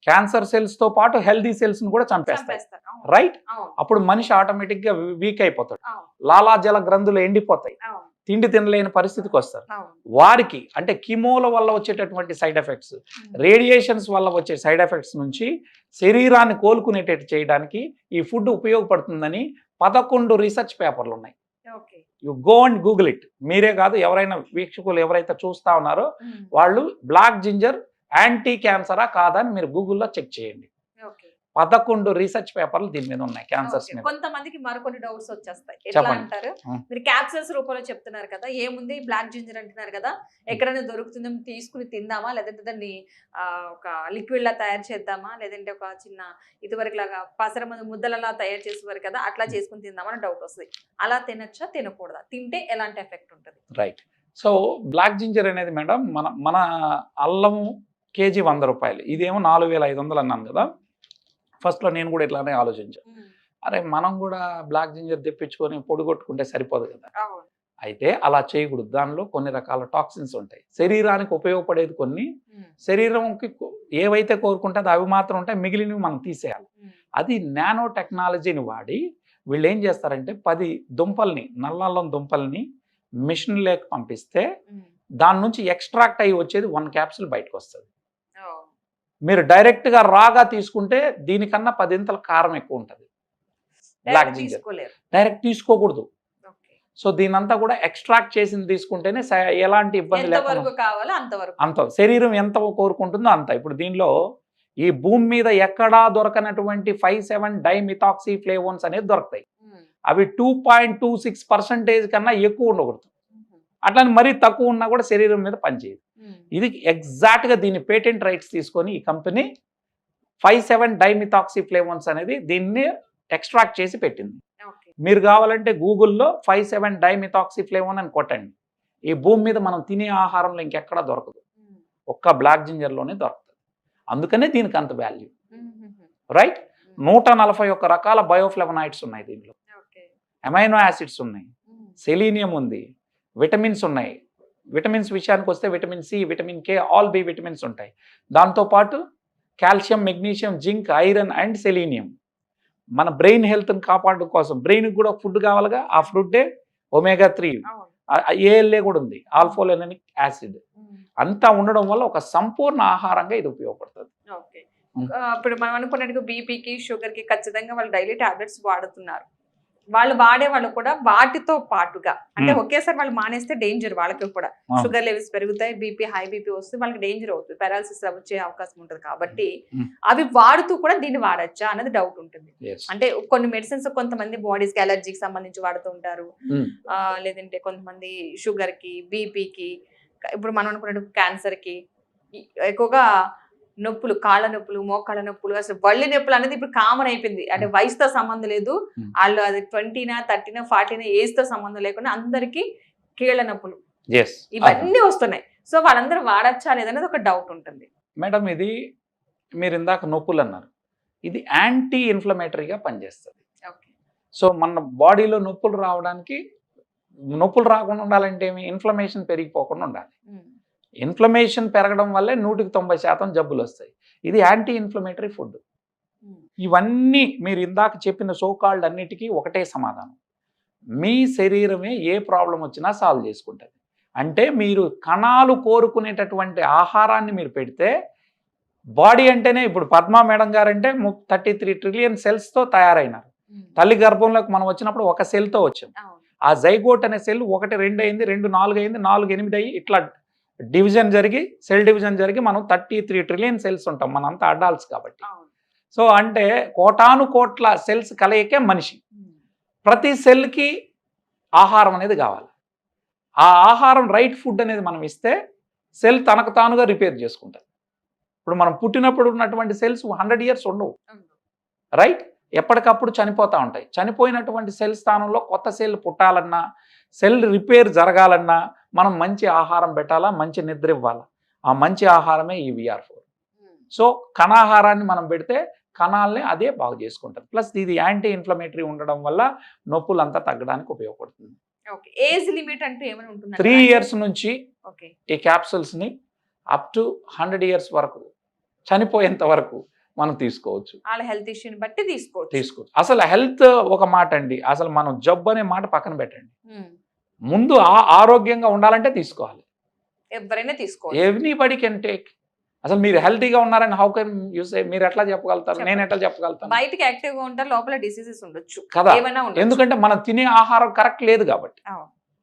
క్యాన్సర్ సెల్స్ తో పాటు హెల్దీ సెల్స్ ను కూడా చంపేస్తారు, రైట్? అప్పుడు మనిషి ఆటోమేటిక్ గా వీక్ అయిపోతాడు, లాలాజల గ్రంథులు ఎండిపోతాయి, తిండి తినలేని పరిస్థితికి వస్తారు. వారికి అంటే కీమోల వల్ల వచ్చేటటువంటి సైడ్ ఎఫెక్ట్స్, రేడియేషన్స్ వల్ల వచ్చే సైడ్ ఎఫెక్ట్స్ నుంచి శరీరాన్ని కోలుకునేటట్టు చేయడానికి ఈ ఫుడ్ ఉపయోగపడుతుందని 11 రీసెర్చ్ పేపర్లు ఉన్నాయి. You go and Google it. మీరే కాదు, ఎవరైనా వీక్షకులు ఎవరైతే చూస్తా ఉన్నారో వాళ్ళు బ్లాక్ జింజర్ యాంటీ క్యాన్సరా కాదా అని మీరు గూగుల్లో చెక్ చేయండి. 11 రీసెర్చ్ పేపర్లు దీని మీద ఉన్నాయి, క్యాన్సర్స్ మీద. కొంతమందికి మరికొన్ని డౌట్స్ వచ్చేస్తాయి. ఎట్లా అంటారు, మీరు క్యాప్సూల్స్ రూపంలో చెప్తున్నారు కదా, ఏముంది బ్లాక్ జింజర్ అంటున్నారు కదా, ఎక్కడైనా దొరుకుతుందో తీసుకుని తిందామా, లేదంటే దాన్ని ఒక లిక్విడ్ లా తయారు చేద్దామా, లేదంటే ఒక చిన్న ఇదివరకు లాగా పసర ముద్దలలా తయారు చేసేవారు కదా, అట్లా చేసుకుని తిందామా అని డౌట్ వస్తుంది. అలా తినచ్చా, తినకూడదా, తింటే ఎలాంటి ఎఫెక్ట్ ఉంటుంది? రైట్. సో బ్లాక్ జింజర్ అనేది మేడం మన అల్లం కేజీ 100 రూపాయలు, ఇదేమో 4500 అన్నాను కదా. ఫస్ట్లో నేను కూడా ఇట్లానే ఆలోచించాను, అరే మనం కూడా బ్లాక్ జింజర్ తెప్పించుకొని పొడిగొట్టుకుంటే సరిపోదు కదా. అయితే అలా చేయకూడదు, దానిలో కొన్ని రకాల టాక్సిన్స్ ఉంటాయి. శరీరానికి ఉపయోగపడేది కొన్ని, శరీరంకి ఏవైతే కోరుకుంటుందో అవి మాత్రం ఉంటాయి, మిగిలినవి మనం తీసేయాలి. అది నానో టెక్నాలజీని వాడి వీళ్ళు ఏం చేస్తారంటే 10 దుంపల్ని, నల్లల్లం దుంపల్ని మిషన్ లేక పంపిస్తే దాని నుంచి ఎక్స్ట్రాక్ట్ అయ్యి వచ్చేది 1 క్యాప్సూల్ బయటకు వస్తుంది. మీరు డైరెక్ట్ గా రాగా తీసుకుంటే దీనికన్నా 10 ఇంతల కారం ఎక్కువ ఉంటుంది. బ్లాక్ జింజర్ డైరెక్ట్ తీసుకోకూడదు. సో దీనంతా కూడా ఎక్స్ట్రాక్ట్ చేసింది తీసుకుంటేనే ఎలాంటి ఇబ్బంది లేకుండా అంత శరీరం ఎంత కోరుకుంటుందో అంత. ఇప్పుడు దీనిలో ఈ భూమి మీద ఎక్కడా దొరకనటువంటి 5,7 డైమిథాక్సీ ఫ్లేవోన్స్ అనేది దొరుకుతాయి. అవి 2.26% కన్నా ఎక్కువ ఉండకూడదు, అట్లని మరీ తక్కువ ఉన్నా కూడా శరీరం మీద పనిచేయదు. ఇది ఎగ్జాక్ట్గా దీని పేటెంట్ రైట్స్ తీసుకొని ఈ కంపెనీ 5,7-డైమిథాక్సిఫ్లేవోన్స్ అనేది దీన్ని ఎక్స్ట్రాక్ట్ చేసి పెట్టింది. ఓకే. మీరు కావాలంటే గూగుల్లో 5,7-డైమిథాక్సిఫ్లేవోన్ అని కొట్టండి. ఈ భూమి మీద మనం తినే ఆహారంలో ఇంకెక్కడా దొరకదు, ఒక్క బ్లాక్ జింజర్లోనే దొరుకుతుంది. అందుకనే దీనికి అంత వాల్యూ. రైట్. 141 రకాల బయోఫ్లవనాయిడ్స్ ఉన్నాయి దీనిలో, ఓకే. అమైనో యాసిడ్స్ ఉన్నాయి, సెలీనియం ఉంది, విటమిన్స్ ఉన్నాయి. విటమిన్స్ విషయానికి వస్తే vitamin C, vitamin K, all B vitamins ఉంటాయి. దాంతోపాటు calcium, magnesium, zinc, iron and selenium. మన బ్రెయిన్ హెల్త్ని కాపాడడం కోసం బ్రెయిన్కి కూడా ఫుడ్ కావాలిగా, ఆ ఫుడ్డే omega-3, ALA కూడా ఉంది, ఆల్ఫోలెనిక్ యాసిడ్. అంతా ఉండడం వల్ల ఒక సంపూర్ణ ఆహారంగా ఇది ఉపయోగపడుతుంది. ఓకే. ఇప్పుడు మనం అనుకున్నట్టుగా బీపీకి, షుగర్కి ఖచ్చితంగా వాళ్ళు డైలీ టాబ్లెట్స్ వాడుతున్నారు. వాళ్ళు వాడే వాళ్ళు కూడా వాటితో పాటుగా, అంటే ఒకేసారి వాళ్ళు మానేస్తే డేంజర్ వాళ్ళకి కూడా. షుగర్ లెవెల్స్ పెరుగుతాయి, బీపీ, హై బీపీ వస్తే వాళ్ళకి డేంజర్ అవుతుంది, పారాలిసిస్ వచ్చే అవకాశం ఉంటుంది. కాబట్టి అవి వాడుతూ కూడా దీన్ని వాడచ్చా అన్నది డౌట్ ఉంటుంది. అంటే కొన్ని మెడిసిన్స్ కొంతమంది బాడీస్కి అలర్జీకి సంబంధించి వాడుతూ ఉంటారు, లేదంటే కొంతమంది షుగర్ కి, బీపీకి, ఇప్పుడు మనం అనుకున్నట్టు క్యాన్సర్ కి, ఎక్కువగా నొప్పులు, కాళ్ళ నొప్పులు, మోకాళ్ళ నొప్పులు, అసలు వల్లి నొప్పులు అనేది ఇప్పుడు కామన్ అయిపోయింది. అంటే వయసుతో సంబంధం లేదు, వాళ్ళు అది 20నా 30నా 40నా ఏజ్తో సంబంధం లేకుండా అందరికీ కీళ్ళ నొప్పులు ఇవన్నీ వస్తున్నాయి. సో వాళ్ళందరూ వాడచ్చా లేదనేది ఒక డౌట్ ఉంటుంది. మేడం, ఇది మీరు ఇందాక నొప్పులు అన్నారు, ఇది యాంటీ ఇన్ఫ్లమేటరీగా పనిచేస్తుంది. సో మన బాడీలో నొప్పులు రావడానికి, నొప్పులు రాకుండా ఉండాలంటే ఏమి, ఇన్ఫ్లమేషన్ పెరిగిపోకుండా ఉండాలి. ఇన్ఫ్లమేషన్ పెరగడం వల్లే 100% జబ్బులు వస్తాయి. ఇది యాంటీ ఇన్ఫ్లమేటరీ ఫుడ్. ఇవన్నీ మీరు ఇందాక చెప్పిన సోకాల్డ్ అన్నిటికీ ఒకటే సమాధానం, మీ శరీరమే ఏ ప్రాబ్లం వచ్చినా సాల్వ్ చేసుకుంటుంది. అంటే మీరు కణాలు కోరుకునేటటువంటి ఆహారాన్ని మీరు పెడితే, బాడీ అంటేనే ఇప్పుడు పద్మా మేడం గారంటే 33 ట్రిలియన్ సెల్స్తో తయారైనారు. తల్లి గర్భంలోకి మనం వచ్చినప్పుడు ఒక సెల్తో వచ్చాం. ఆ జైగోట్ అనే సెల్ 1, 2 అయింది, 2, 4 అయింది, 4, 8 అయ్యి ఇట్లా డివిజన్ జరిగి, సెల్ డివిజన్ జరిగి మనం 33 ట్రిలియన్ సెల్స్ ఉంటాం, మనంతా అడాల్ట్స్ కాబట్టి. సో అంటే కోటాను కోట్ల సెల్స్ కలయికే మనిషి. ప్రతి సెల్కి ఆహారం అనేది కావాలి. ఆ ఆహారం రైట్ ఫుడ్ అనేది మనం ఇస్తే సెల్ తనకు తానుగా రిపేర్ చేసుకుంటుంది. ఇప్పుడు మనం పుట్టినప్పుడు ఉన్నటువంటి సెల్స్ 100 ఇయర్స్ ఉండవు, రైట్. ఎప్పటికప్పుడు చనిపోతూ ఉంటాయి. చనిపోయినటువంటి సెల్ స్థానంలో కొత్త సెల్ పుట్టాలన్నా, సెల్ రిపేర్ జరగాలన్నా మనం మంచి ఆహారం పెట్టాలా, మంచి నిద్ర ఇవ్వాలా. ఆ మంచి ఆహారమే ఈ VR4. సో కణాహారాన్ని మనం పెడితే కణాలని అదే బాగు చేసుకుంటుంది. ప్లస్ ఇది యాంటీ ఇన్ఫ్లమేటరీ ఉండడం వల్ల నొప్పులంతా తగ్గడానికి ఉపయోగపడుతుంది. ఏజ్ లిమిట్ అంటే ఏమైనా ఉంటుంది? 3 ఇయర్స్ నుంచి ఈ క్యాప్సూల్స్ని అప్ టు 100 ఇయర్స్ వరకు, చనిపోయేంత వరకు మనం తీసుకోవచ్చు. వాళ్ళ హెల్త్ ఇష్యూని బట్టి తీసుకోవచ్చు. అసలు హెల్త్ ఒక మాట అండి, అసలు మనం జబ్బు అనే మాట పక్కన పెట్టండి. ముందు ఆరోగ్యంగా ఉండాలంటే తీసుకోవాలి. ఎవరైనా తీసుకోవాలి, ఎవ్రీబడీ కెన్ టేక్. అసలు మీరు హెల్తీగా ఉన్నారని హౌ కెన్ యూ సే? మీరు ఎట్లా చెప్పగలుగుతారు? నేను ఎట్లా చెప్పగలుగుతాను? బయటికి యాక్టివ్గా ఉంటారు, లోపల డిసీజెస్ ఉండొచ్చు కదా. ఎందుకంటే మనం తినే ఆహారం కరెక్ట్ లేదు కాబట్టి,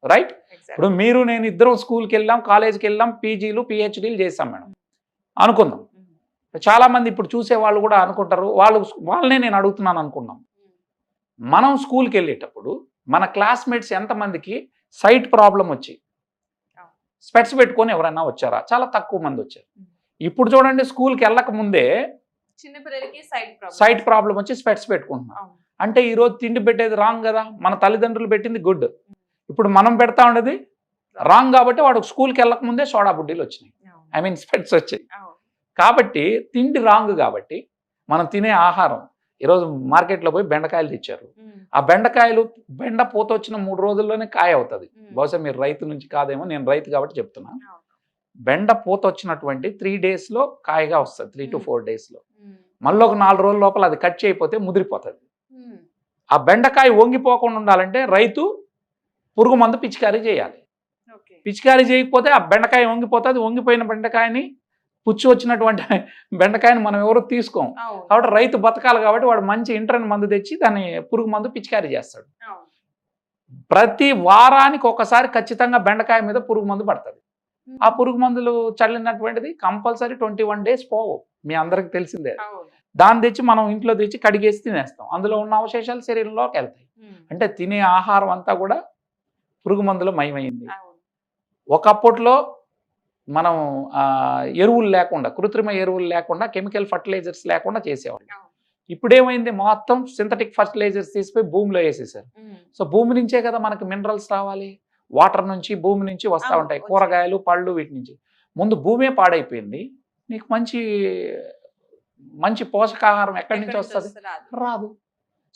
రైట్. ఇప్పుడు మీరు నేను ఇద్దరం స్కూల్కి వెళ్ళాం, కాలేజ్కి వెళ్ళాం, పీజీలు PhDలు చేసాం మేడం అనుకుందాం. చాలా మంది ఇప్పుడు చూసే వాళ్ళు కూడా అనుకుంటారు, వాళ్ళనే నేను అడుగుతున్నాను అనుకున్నాం. మనం స్కూల్కి వెళ్ళేటప్పుడు మన క్లాస్మేట్స్ ఎంతమందికి సైట్ ప్రాబ్లం వచ్చి స్పెట్స్ పెట్టుకొని ఎవరైనా వచ్చారా? చాలా తక్కువ మంది వచ్చారు. ఇప్పుడు చూడండి, స్కూల్కి వెళ్ళక ముందే సైట్ ప్రాబ్లం వచ్చి స్పెట్స్ పెట్టుకుంటున్నాం. అంటే ఈరోజు తిండి పెట్టేది రాంగ్ కదా, మన తల్లిదండ్రులు పెట్టింది గుడ్, ఇప్పుడు మనం పెడతా ఉండేది రాంగ్. కాబట్టి వాడు స్కూల్కి వెళ్ళక ముందే సోడా బుడ్డీలు వచ్చినాయి, ఐ మీన్ స్పెట్స్ వచ్చాయి. కాబట్టి తిండి రాంగ్. కాబట్టి మనం తినే ఆహారం, ఈరోజు మార్కెట్లో పోయి బెండకాయలు తెచ్చారు, ఆ బెండకాయలు బెండ పూత వచ్చిన 3 రోజుల్లోనే కాయ అవుతుంది. బహుశా మీరు రైతు నుంచి కాదేమో, నేను రైతు కాబట్టి చెప్తున్నా. బెండ పూత వచ్చినటువంటి 3 డేస్లో కాయగా వస్తుంది, 3 to 4 డేస్లో. మళ్ళీ ఒక 4 రోజుల లోపల అది కట్ చేయకపోతే ముదిరిపోతుంది. ఆ బెండకాయ వంగిపోకుండా ఉండాలంటే రైతు పురుగు మందు పిచికారీ చేయాలి. పిచికారీ చేయకపోతే ఆ బెండకాయ వంగిపోతుంది. వంగిపోయిన బెండకాయని, పుచ్చు వచ్చినటువంటి బెండకాయని మనం ఎవరు తీసుకోం. కాబట్టి రైతు బతకాలి కాబట్టి వాడు మంచి ఇంట్రెన్ మందు తెచ్చి దాన్ని పురుగు మందు పిచికారీ చేస్తాడు. ప్రతి వారానికి ఒకసారి ఖచ్చితంగా బెండకాయ మీద పురుగు మందు పడుతుంది. ఆ పురుగు మందులు చల్లినటువంటిది కంపల్సరీ 21 డేస్ పోవు, మీ అందరికి తెలిసిందే. దాన్ని తెచ్చి మనం ఇంట్లో తెచ్చి కడిగేసి తినేస్తాం, అందులో ఉన్న అవశేషాలు శరీరంలోకి వెళ్తాయి. అంటే తినే ఆహారం అంతా కూడా పురుగు మందులో మయమైంది. ఒకప్పట్లో మనం ఎరువులు లేకుండా, కృత్రిమ ఎరువులు లేకుండా, కెమికల్ ఫర్టిలైజర్స్ లేకుండా చేసేవాళ్ళు. ఇప్పుడేమైంది, మొత్తం సింథటిక్ ఫర్టిలైజర్స్ తీసిపోయి భూమిలో వేసేసారు. సో భూమి నుంచే కదా మనకి మినరల్స్ రావాలి, వాటర్ నుంచి, భూమి నుంచి వస్తూ ఉంటాయి, కూరగాయలు, పళ్ళు, వీటి నుంచి. ముందు భూమే పాడైపోయింది, నీకు మంచి పోషకాహారం ఎక్కడి నుంచి వస్తుంది? రాదు.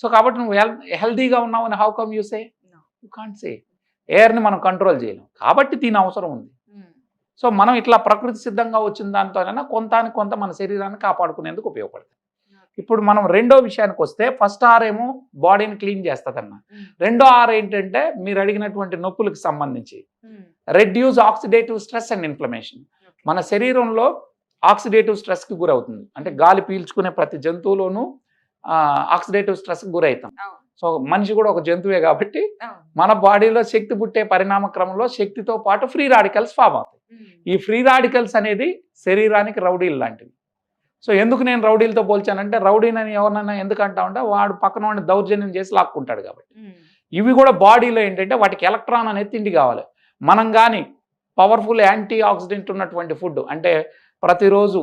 సో కాబట్టి నువ్వు హెల్దీగా ఉన్నావు అని how come you say? You can't say. ఎయిర్ని మనం కంట్రోల్ చేయలేం, కాబట్టి దీని అవసరం ఉంది. సో మనం ఇట్లా ప్రకృతి సిద్ధంగా వచ్చిన దాంతోనైనా కొంత మన శరీరాన్ని కాపాడుకునేందుకు ఉపయోగపడుతుంది. ఇప్పుడు మనం రెండో విషయానికి వస్తే, ఫస్ట్ ఆర్ ఏమో బాడీని క్లీన్ చేస్తుందన్న, రెండో ఆర్ ఏంటంటే మీరు అడిగినటువంటి నొప్పులకు సంబంధించి reduce oxidative stress and inflammation. మన శరీరంలో ఆక్సిడేటివ్ స్ట్రెస్కి గురవుతుంది, అంటే గాలి పీల్చుకునే ప్రతి జంతువులోనూ ఆక్సిడేటివ్ స్ట్రెస్కి గురవుతాం. సో మనిషి కూడా ఒక జంతువే కాబట్టి మన బాడీలో శక్తి పుట్టే పరిణామ క్రమంలో శక్తితో పాటు ఫ్రీ రాడికల్స్ ఫామ్ అవుతాయి. ఈ ఫ్రీ రాడికల్స్ అనేది శరీరానికి రౌడీలు లాంటివి. సో ఎందుకు నేను రౌడీలతో పోల్చానంటే, రౌడీని ఎవరినైనా ఎందుకు అంటామంటే వాడు పక్కన వాడిని దౌర్జన్యం చేసి లాక్కుంటాడు కాబట్టి. ఇవి కూడా బాడీలో ఏంటంటే వాటికి ఎలక్ట్రాన్ అనేది తిండి కావాలి. మనం కానీ పవర్ఫుల్ యాంటీ ఆక్సిడెంట్ ఉన్నటువంటి ఫుడ్, అంటే ప్రతిరోజు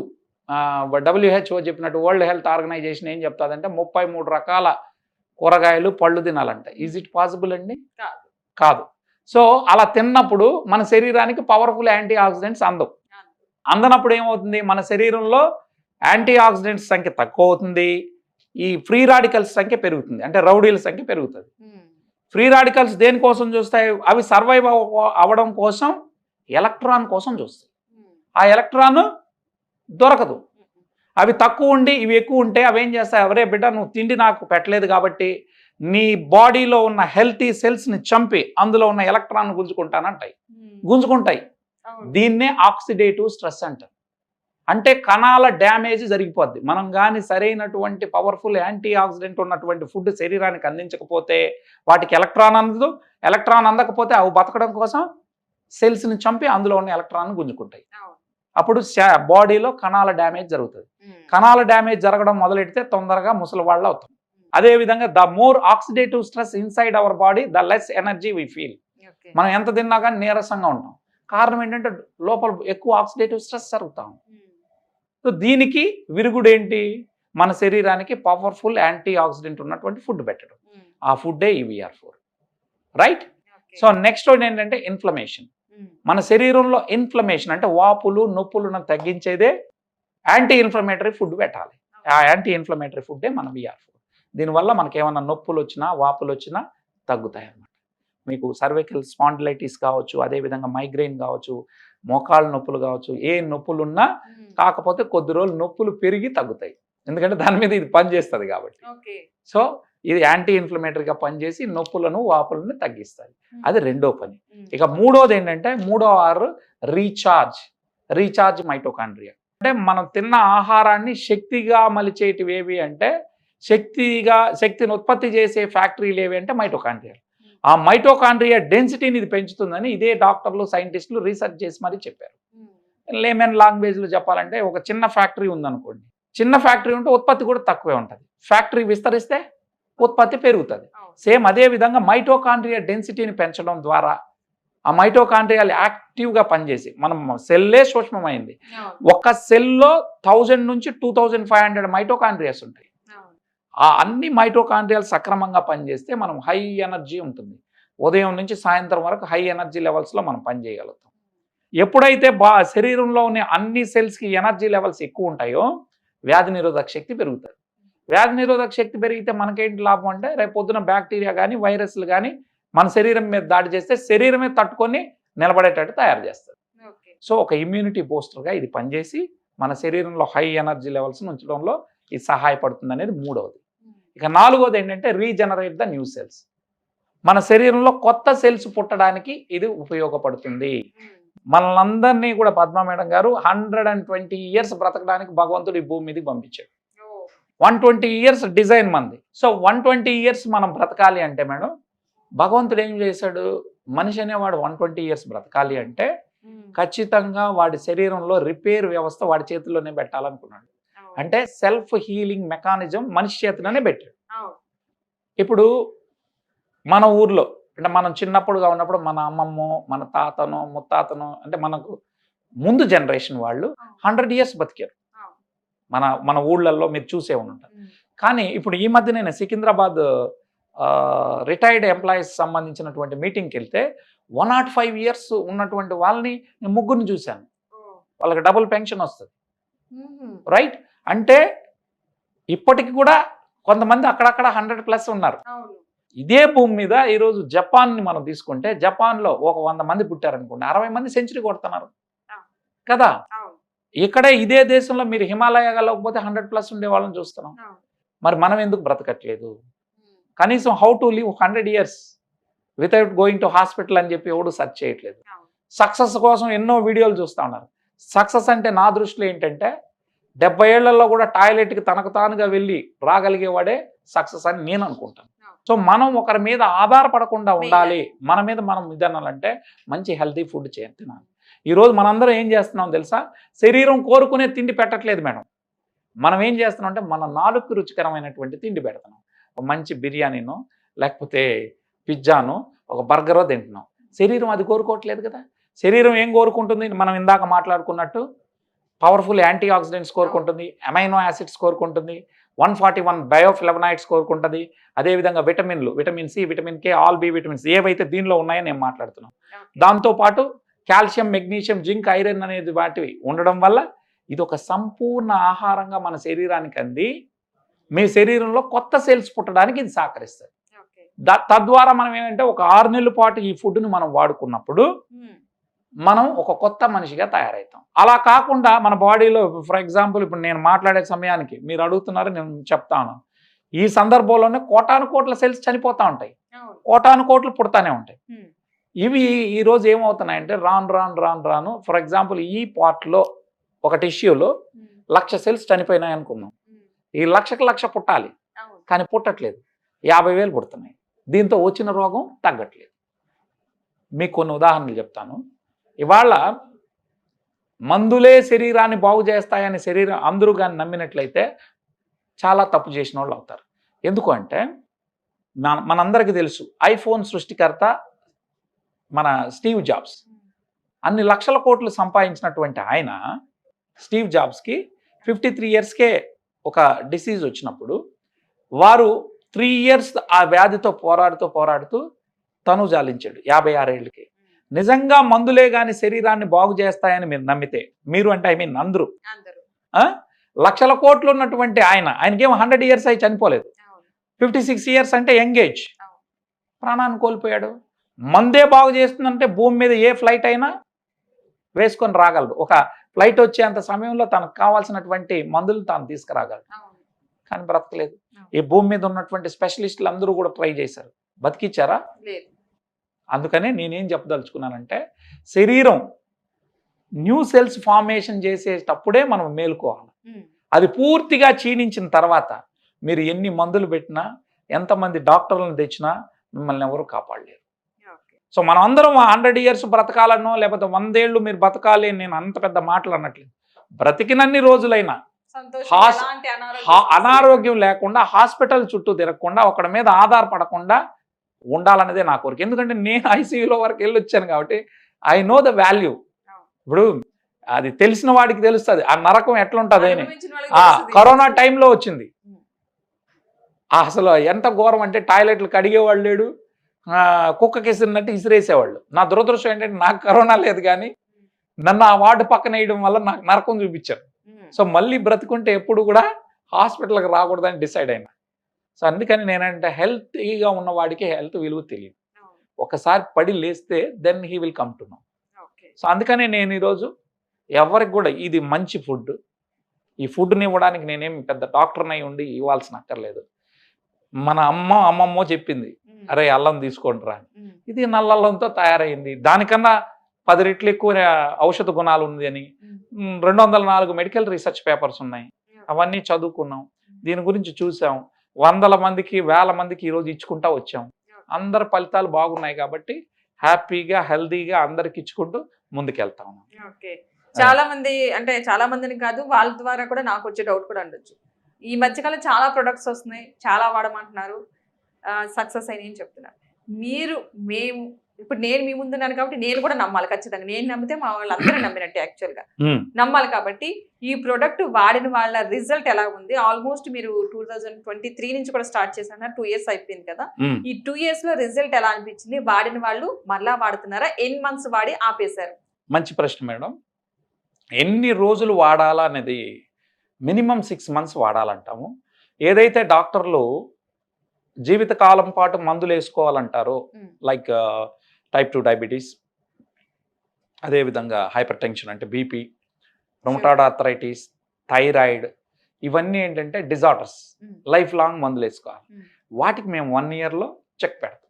WHO చెప్పినట్టు, వరల్డ్ హెల్త్ ఆర్గనైజేషన్ ఏం చెప్తాదంటే 33 రకాల కూరగాయలు, పళ్ళు తినాలంట. ఈజ్ ఇట్ పాసిబుల్ అండి? కాదు. సో అలా తిన్నప్పుడు మన శరీరానికి పవర్ఫుల్ యాంటీ ఆక్సిడెంట్స్ అందనప్పుడు ఏమవుతుంది, మన శరీరంలో యాంటీ ఆక్సిడెంట్స్ సంఖ్య తక్కువ అవుతుంది, ఈ ఫ్రీ రాడికల్స్ సంఖ్య పెరుగుతుంది, అంటే రౌడీల సంఖ్య పెరుగుతుంది. ఫ్రీ రాడికల్స్ దేనికోసం చూస్తాయి? అవి సర్వైవ్ అవ్వడం కోసం, ఎలక్ట్రాన్ కోసం చూస్తాయి. ఆ ఎలక్ట్రాన్ దొరకదు, అవి తక్కువ ఉండి ఇవి ఎక్కువ ఉంటే అవి ఏం చేస్తాయి, అవరే బిడ్డ నువ్వు తిండి నాకు పెట్టలేదు కాబట్టి నీ బాడీలో ఉన్న హెల్తీ సెల్స్ని చంపి అందులో ఉన్న ఎలక్ట్రాన్ గుంజుకుంటాయి. దీన్నే ఆక్సిడేటివ్ స్ట్రెస్ అంటారు. అంటే కణాల డ్యామేజ్ జరిగిపోద్ది. మనం కానీ సరైనటువంటి పవర్ఫుల్ యాంటీ ఆక్సిడెంట్ ఉన్నటువంటి ఫుడ్ శరీరానికి అందించకపోతే వాటికి ఎలక్ట్రాన్ అందదు, ఎలక్ట్రాన్ అందకపోతే అవి బతకడం కోసం సెల్స్ని చంపి అందులో ఉన్న ఎలక్ట్రాన్ గుంజుకుంటాయి. అప్పుడు బాడీలో కణాల డ్యామేజ్ జరుగుతుంది. కణాల డ్యామేజ్ జరగడం మొదలెడితే తొందరగా ముసలివాళ్ళు అవుతాం. అదేవిధంగా the more oxidative stress inside our body, the less energy we feel. మనం ఎంత తిన్నా కానీ నీరసంగా ఉంటాం. కారణం ఏంటంటే లోపల ఎక్కువ ఆక్సిడేటివ్ స్ట్రెస్ జరుగుతాం. సో దీనికి విరుగుడు ఏంటి, మన శరీరానికి పవర్ఫుల్ యాంటీ ఆక్సిడెంట్ ఉన్నటువంటి ఫుడ్ పెట్టడం. ఆ ఫుడ్డే ఈ VR4, రైట్? సో నెక్స్ట్ ఏంటంటే ఇన్ఫ్లమేషన్. మన శరీరంలో ఇన్ఫ్లమేషన్ అంటే వాపులు, నొప్పులను తగ్గించేదే యాంటీ ఇన్ఫ్లమేటరీ ఫుడ్ పెట్టాలి. ఆ యాంటీ ఇన్ఫ్లమేటరీ ఫుడ్డే మన VR4. దీనివల్ల మనకి ఏమైనా నొప్పులు వచ్చినా, వాపులు వచ్చినా తగ్గుతాయి అన్నమాట. మీకు సర్వైకల్ స్పాండిలైటిస్ కావచ్చు, అదేవిధంగా మైగ్రెయిన్ కావచ్చు, మోకాళ్ళ నొప్పులు కావచ్చు, ఏ నొప్పులు ఉన్నా కాకపోతే కొద్ది రోజులు నొప్పులు పెరిగి తగ్గుతాయి, ఎందుకంటే దాని మీద ఇది పనిచేస్తుంది కాబట్టి. సో ఇది యాంటీ ఇన్ఫ్లమేటరీగా పనిచేసి నొప్పులను, వాపులను తగ్గిస్తుంది. అది రెండో పని. ఇక మూడోది ఏంటంటే, మూడో ఆర్ రీఛార్జ్ మైటోకాండ్రియా. అంటే మనం తిన్న ఆహారాన్ని శక్తిగా మలిచేటివి ఏవి అంటే, శక్తిని ఉత్పత్తి చేసే ఫ్యాక్టరీలు ఏవి అంటే మైటోకాండ్రియా. ఆ మైటోకాండ్రియా డెన్సిటీని ఇది పెంచుతుందని ఇదే డాక్టర్లు, సైంటిస్టులు రీసెర్చ్ చేసి మరీ చెప్పారు. లేమన్ లాంగ్వేజ్లో చెప్పాలంటే, ఒక చిన్న ఫ్యాక్టరీ ఉందనుకోండి, చిన్న ఫ్యాక్టరీ ఉంటే ఉత్పత్తి కూడా తక్కువే ఉంటుంది, ఫ్యాక్టరీ విస్తరిస్తే ఉత్పత్తి పెరుగుతుంది. సేమ్ అదే విధంగా మైటోకాండ్రియా డెన్సిటీని పెంచడం ద్వారా ఆ మైటోకాండ్రియాలు యాక్టివ్గా పనిచేసి, మనం సెల్లే సూక్ష్మమైంది, ఒక సెల్లో 1000 నుంచి 2500 మైటోకాండ్రియాస్ ఉంటాయి. ఆ అన్ని మైటోకాండ్రియాలు సక్రమంగా పనిచేస్తే మనం హై ఎనర్జీ ఉంటుంది. ఉదయం నుంచి సాయంత్రం వరకు హై ఎనర్జీ లెవెల్స్లో మనం పనిచేయగలుగుతాం. ఎప్పుడైతే శరీరంలో ఉన్న అన్ని సెల్స్కి ఎనర్జీ లెవెల్స్ ఎక్కువ ఉంటాయో వ్యాధి నిరోధక శక్తి పెరుగుతుంది. వ్యాధి నిరోధక శక్తి పెరిగితే మనకేంటి లాభం అంటే, రేపు పొద్దున బ్యాక్టీరియా కానీ వైరస్లు కానీ మన శరీరం మీద దాడి చేస్తే శరీరమే తట్టుకొని నిలబడేటట్టు తయారు చేస్తుంది. సో ఒక ఇమ్యూనిటీ బూస్టర్గా ఇది పనిచేసి మన శరీరంలో హై ఎనర్జీ లెవెల్స్ ఉంచడంలో ఇది సహాయపడుతుంది అనేది మూడవది. ఇక నాలుగోది ఏంటంటే, రీజనరేట్ ద న్యూ సెల్స్. మన శరీరంలో కొత్త సెల్స్ పుట్టడానికి ఇది ఉపయోగపడుతుంది. మనల్ని కూడా పద్మా మేడం గారు 120 ఇయర్స్ బ్రతకడానికి భగవంతుడు ఈ భూమి మీదకి పంపించాడు. 120 ఇయర్స్ డిజైన్ మంది. సో 120 ఇయర్స్ మనం బ్రతకాలి అంటే మేడం, భగవంతుడు ఏం చేశాడు, మనిషి అనేవాడు 120 ఇయర్స్ బ్రతకాలి అంటే ఖచ్చితంగా వాడి శరీరంలో రిపేర్ వ్యవస్థ వాడి చేతుల్లోనే పెట్టాలనుకున్నాడు. అంటే సెల్ఫ్ హీలింగ్ మెకానిజం మనిషి చేతిలోనే పెట్టాడు. ఇప్పుడు మన ఊర్లో అంటే మనం చిన్నప్పుడుగా ఉన్నప్పుడు మన అమ్మమ్మో, మన తాతనో, ముత్తాతనో, అంటే మనకు ముందు జనరేషన్ వాళ్ళు 100 years బతికారు. మన ఊళ్ళల్లో మీరు చూసే ఉంటారు. కానీ ఇప్పుడు ఈ మధ్య నేను సికింద్రాబాద్ రిటైర్డ్ ఎంప్లాయీస్ సంబంధించినటువంటి మీటింగ్కి వెళ్తే 105 years ఉన్నటువంటి వాళ్ళని నేను ముగ్గురిని చూశాను. వాళ్ళకి డబుల్ పెన్షన్ వస్తుంది, రైట్? అంటే ఇప్పటికి కూడా కొంతమంది అక్కడక్కడ 100+ ఉన్నారు. ఇదే భూమి మీద ఈరోజు జపాన్ని మనం తీసుకుంటే, జపాన్లో ఒక 100 మంది పుట్టారనుకోండి, 60 మంది సెంచరీ కొడుతున్నారు కదా. ఇక్కడే ఇదే దేశంలో మీరు హిమాలయాగా లేకపోతే 100+ ఉండే వాళ్ళని చూస్తున్నాం. మరి మనం ఎందుకు బ్రతకట్లేదు? కనీసం how to live 100 years without going to hospital అని చెప్పి ఎవడు సెర్చ్ చేయట్లేదు. సక్సెస్ కోసం ఎన్నో వీడియోలు చూస్తూ ఉన్నారు. సక్సెస్ అంటే నా దృష్టిలో ఏంటంటే 70 ఏళ్లలో కూడా టాయిలెట్కి తనకు తానుగా వెళ్ళి రాగలిగేవాడే సక్సెస్ అని నేను అనుకుంటాను. సో మనం ఒకరి మీద ఆధారపడకుండా ఉండాలి. మన మీద మనం ఇదనాలంటే మంచి హెల్తీ ఫుడ్ తినాలి. ఈరోజు మనందరం ఏం చేస్తున్నాం తెలుసా? శరీరం కోరుకునే తిండి పెట్టట్లేదు మేడం. మనం ఏం చేస్తున్నాం అంటే మన నాలుగుకి రుచికరమైనటువంటి తిండి పెడుతున్నాం. ఒక మంచి బిర్యానీనో లేకపోతే పిజ్జానో ఒక బర్గరో తింటున్నాం. శరీరం అది కోరుకోవట్లేదు కదా. శరీరం ఏం కోరుకుంటుంది? మనం ఇందాక మాట్లాడుకున్నట్టు పవర్ఫుల్ యాంటీ ఆక్సిడెంట్స్ కోరుకుంటుంది, అమైనో యాసిడ్స్ కోరుకుంటుంది, 141 బయోఫ్లవనాయిడ్స్ కోరుకుంటుంది. అదేవిధంగా విటమిన్లు, vitamin C, vitamin K, all B vitamins ఏవైతే దీనిలో ఉన్నాయో నేను మాట్లాడుతున్నాను. దాంతోపాటు కాల్షియం, మెగ్నీషియం, జింక్, ఐరన్ అనేది వాటివి ఉండడం వల్ల ఇది ఒక సంపూర్ణ ఆహారంగా మన శరీరానికి అంది మీ శరీరంలో కొత్త సెల్స్ పుట్టడానికి ఇది సహకరిస్తుంది. తద్వారా మనం ఏంటంటే ఒక 6 నెలల పాటు ఈ ఫుడ్ని మనం వాడుకున్నప్పుడు మనం ఒక కొత్త మనిషిగా తయారవుతాం. అలా కాకుండా మన బాడీలో ఫర్ ఎగ్జాంపుల్ ఇప్పుడు నేను మాట్లాడే సమయానికి మీరు అడుగుతున్నారు, నేను చెప్తాను. ఈ సందర్భంలోనే కోటాను కోట్ల సెల్స్ చనిపోతూ ఉంటాయి, కోటాను కోట్లు పుడతానే ఉంటాయి. ఇవి ఈరోజు ఏమవుతున్నాయంటే రాను ఫర్ ఎగ్జాంపుల్ ఈ పార్ట్లో ఒక టిష్యూలో 1,00,000 సెల్స్ చెనిపోయినాయి అనుకుందాం. ఈ 1,00,000 పుట్టాలి కానీ పుట్టట్లేదు, 50,000 పుడుతున్నాయి. దీంతో వచ్చిన రోగం తగ్గట్లేదు. మీకు కొన్ని ఉదాహరణలు చెప్తాను. ఇవాళ మందులే శరీరాన్ని బాగు చేస్తాయని శరీరం అందరూ కానీ నమ్మినట్లయితే చాలా తప్పు చేసిన వాళ్ళు అవుతారు. ఎందుకు అంటే మనందరికీ తెలుసు ఐఫోన్ సృష్టికర్త మన స్టీవ్ జాబ్స్. అన్ని లక్షల కోట్లు సంపాదించినటువంటి ఆయన స్టీవ్ జాబ్స్కి 53 yearsకే ఒక డిసీజ్ వచ్చినప్పుడు వారు 3 years ఆ వ్యాధితో పోరాడుతూ తను జాలించాడు 56 ఏళ్ళకి. నిజంగా మందులే కానీ శరీరాన్ని బాగు చేస్తాయని మీరు నమ్మితే, మీరు అంటే ఐ మీన్ అందరూ, లక్షల కోట్లు ఉన్నటువంటి ఆయనకేమో 100 years అయి చనిపోలేదు. 56 years అంటే యంగ్ ఏజ్, ప్రాణాన్ని కోల్పోయాడు. మందే బాగు చేస్తుందంటే భూమి మీద ఏ ఫ్లైట్ అయినా వేసుకొని రాగలడు. ఒక ఫ్లైట్ వచ్చేంత సమయంలో తనకు కావాల్సినటువంటి మందులు తాను తీసుకురాగలడు, కానీ బ్రతకలేదు. ఈ భూమి మీద ఉన్నటువంటి స్పెషలిస్టులు అందరూ కూడా ట్రై చేశారు, బతికిచ్చారా? అందుకనే నేనేం చెప్పదలుచుకున్నానంటే శరీరం న్యూ సెల్స్ ఫార్మేషన్ చేసేటప్పుడే మనం మేలుకోవాలి. అది పూర్తిగా క్షీణించిన తర్వాత మీరు ఎన్ని మందులు పెట్టినా, ఎంతమంది డాక్టర్లను తెచ్చినా మిమ్మల్ని ఎవరు కాపాడలేరు. సో మనం అందరం 100 years బ్రతకాలనో లేకపోతే 100 ఏళ్ళు మీరు బతకాలి నేను అంత పెద్ద మాటలు అన్నట్లేదు. బ్రతికినన్ని రోజులైనా అనారోగ్యం లేకుండా, హాస్పిటల్ చుట్టూ తిరగకుండా, ఒకడి మీద ఆధారపడకుండా ఉండాలనేదే నా కోరిక. ఎందుకంటే నేను ఐసీయూలో వరకు వెళ్ళి వచ్చాను కాబట్టి ఐ నో ద వాల్యూ. ఇప్పుడు అది తెలిసిన వాడికి తెలుస్తుంది ఆ నరకం ఎట్లుంటుంది అని. కరోనా టైంలో వచ్చింది. అసలు ఎంత ఘోరం అంటే టాయిలెట్లు కడిగేవాళ్ళు లేడు, కుక్కకి ఇసిరినట్టు ఇసిరేసేవాళ్ళు. నా దురదృష్టం ఏంటంటే నాకు కరోనా లేదు కానీ నన్ను ఆ వార్డు పక్కన వేయడం వల్ల నాకు నరకం చూపించారు. సో మళ్ళీ బ్రతుకుంటే ఎప్పుడు కూడా హాస్పిటల్కి రాకూడదని డిసైడ్ అయినా. సో అందుకని నేనంటే హెల్తీగా ఉన్నవాడికి హెల్త్ విలువ తెలియదు. ఒకసారి పడి లేస్తే then he will come to know. So అందుకని నేను ఈరోజు ఎవరికి కూడా ఇది మంచి ఫుడ్, ఈ ఫుడ్ని ఇవ్వడానికి నేనేం పెద్ద డాక్టర్ని అయి ఉండి ఇవ్వాల్సిన అక్కర్లేదు. మన అమ్మమ్మో చెప్పింది, అరే అల్లం తీసుకోండి రా, ఇది నల్ల అల్లంతో తయారైంది, దానికన్నా 10 రెట్లు ఎక్కువ ఔషధ గుణాలు ఉంది అని 204 మెడికల్ రీసెర్చ్ పేపర్స్ ఉన్నాయి. అవన్నీ చదువుకున్నాం, దీని గురించి చూసాం, 100 మందికి 1000 మందికి ఈరోజు ఇచ్చుకుంటా వచ్చాం. అందరి ఫలితాలు బాగున్నాయి కాబట్టి హ్యాపీగా హెల్దీగా అందరికి ఇచ్చుకుంటూ ముందుకెళ్తా ఉన్నాం. చాలా మంది అంటే చాలా మందిని కాదు, వాళ్ళ ద్వారా కూడా నాకు వచ్చే డౌట్ కూడా ఉండొచ్చు. ఈ మధ్యకాలం చాలా ప్రొడక్ట్స్ వస్తున్నాయి, చాలా వాడమంటున్నారు, సక్సెస్ అయినాయి అని చెప్తున్నారు. మేము ఇప్పుడు నేను మీ ముందున్నాను కాబట్టి నేను కూడా నమ్మాలి ఖచ్చితంగా. నేను నమ్మితే మా వాళ్ళందరూ నమ్మినట్టే యాక్చువల్గా నమ్మాలి. కాబట్టి ఈ ప్రోడక్ట్ వాడిన వాళ్ళ రిజల్ట్ ఎలా ఉంది? ఆల్మోస్ట్ మీరు 2023 నుంచి కూడా స్టార్ట్ చేశారు, 2 years అయిపోయింది కదా. ఈ 2 years లో రిజల్ట్ ఎలా అనిపించింది? వాడిన వాళ్ళు మళ్ళా వాడుతున్నారా? ఎన్ని మంత్స్ వాడి ఆపేశారు? మంచి ప్రశ్న మేడం. ఎన్ని రోజులు వాడాలా అనేది మినిమం 6 months వాడాలంటాము. ఏదైతే డాక్టర్లు జీవితకాలం పాటు మందులు వేసుకోవాలంటారో, లైక్ టైప్ 2 డయాబెటీస్, అదేవిధంగా హైపర్ టెన్షన్ అంటే బీపీ, రొమటాయిడ్ ఆర్థరైటిస్, థైరాయిడ్, ఇవన్నీ ఏంటంటే డిజార్డర్స్, లైఫ్ లాంగ్ మందులు వేసుకోవాలి. వాటికి మేము 1 yearలో చెక్ పెడతాం.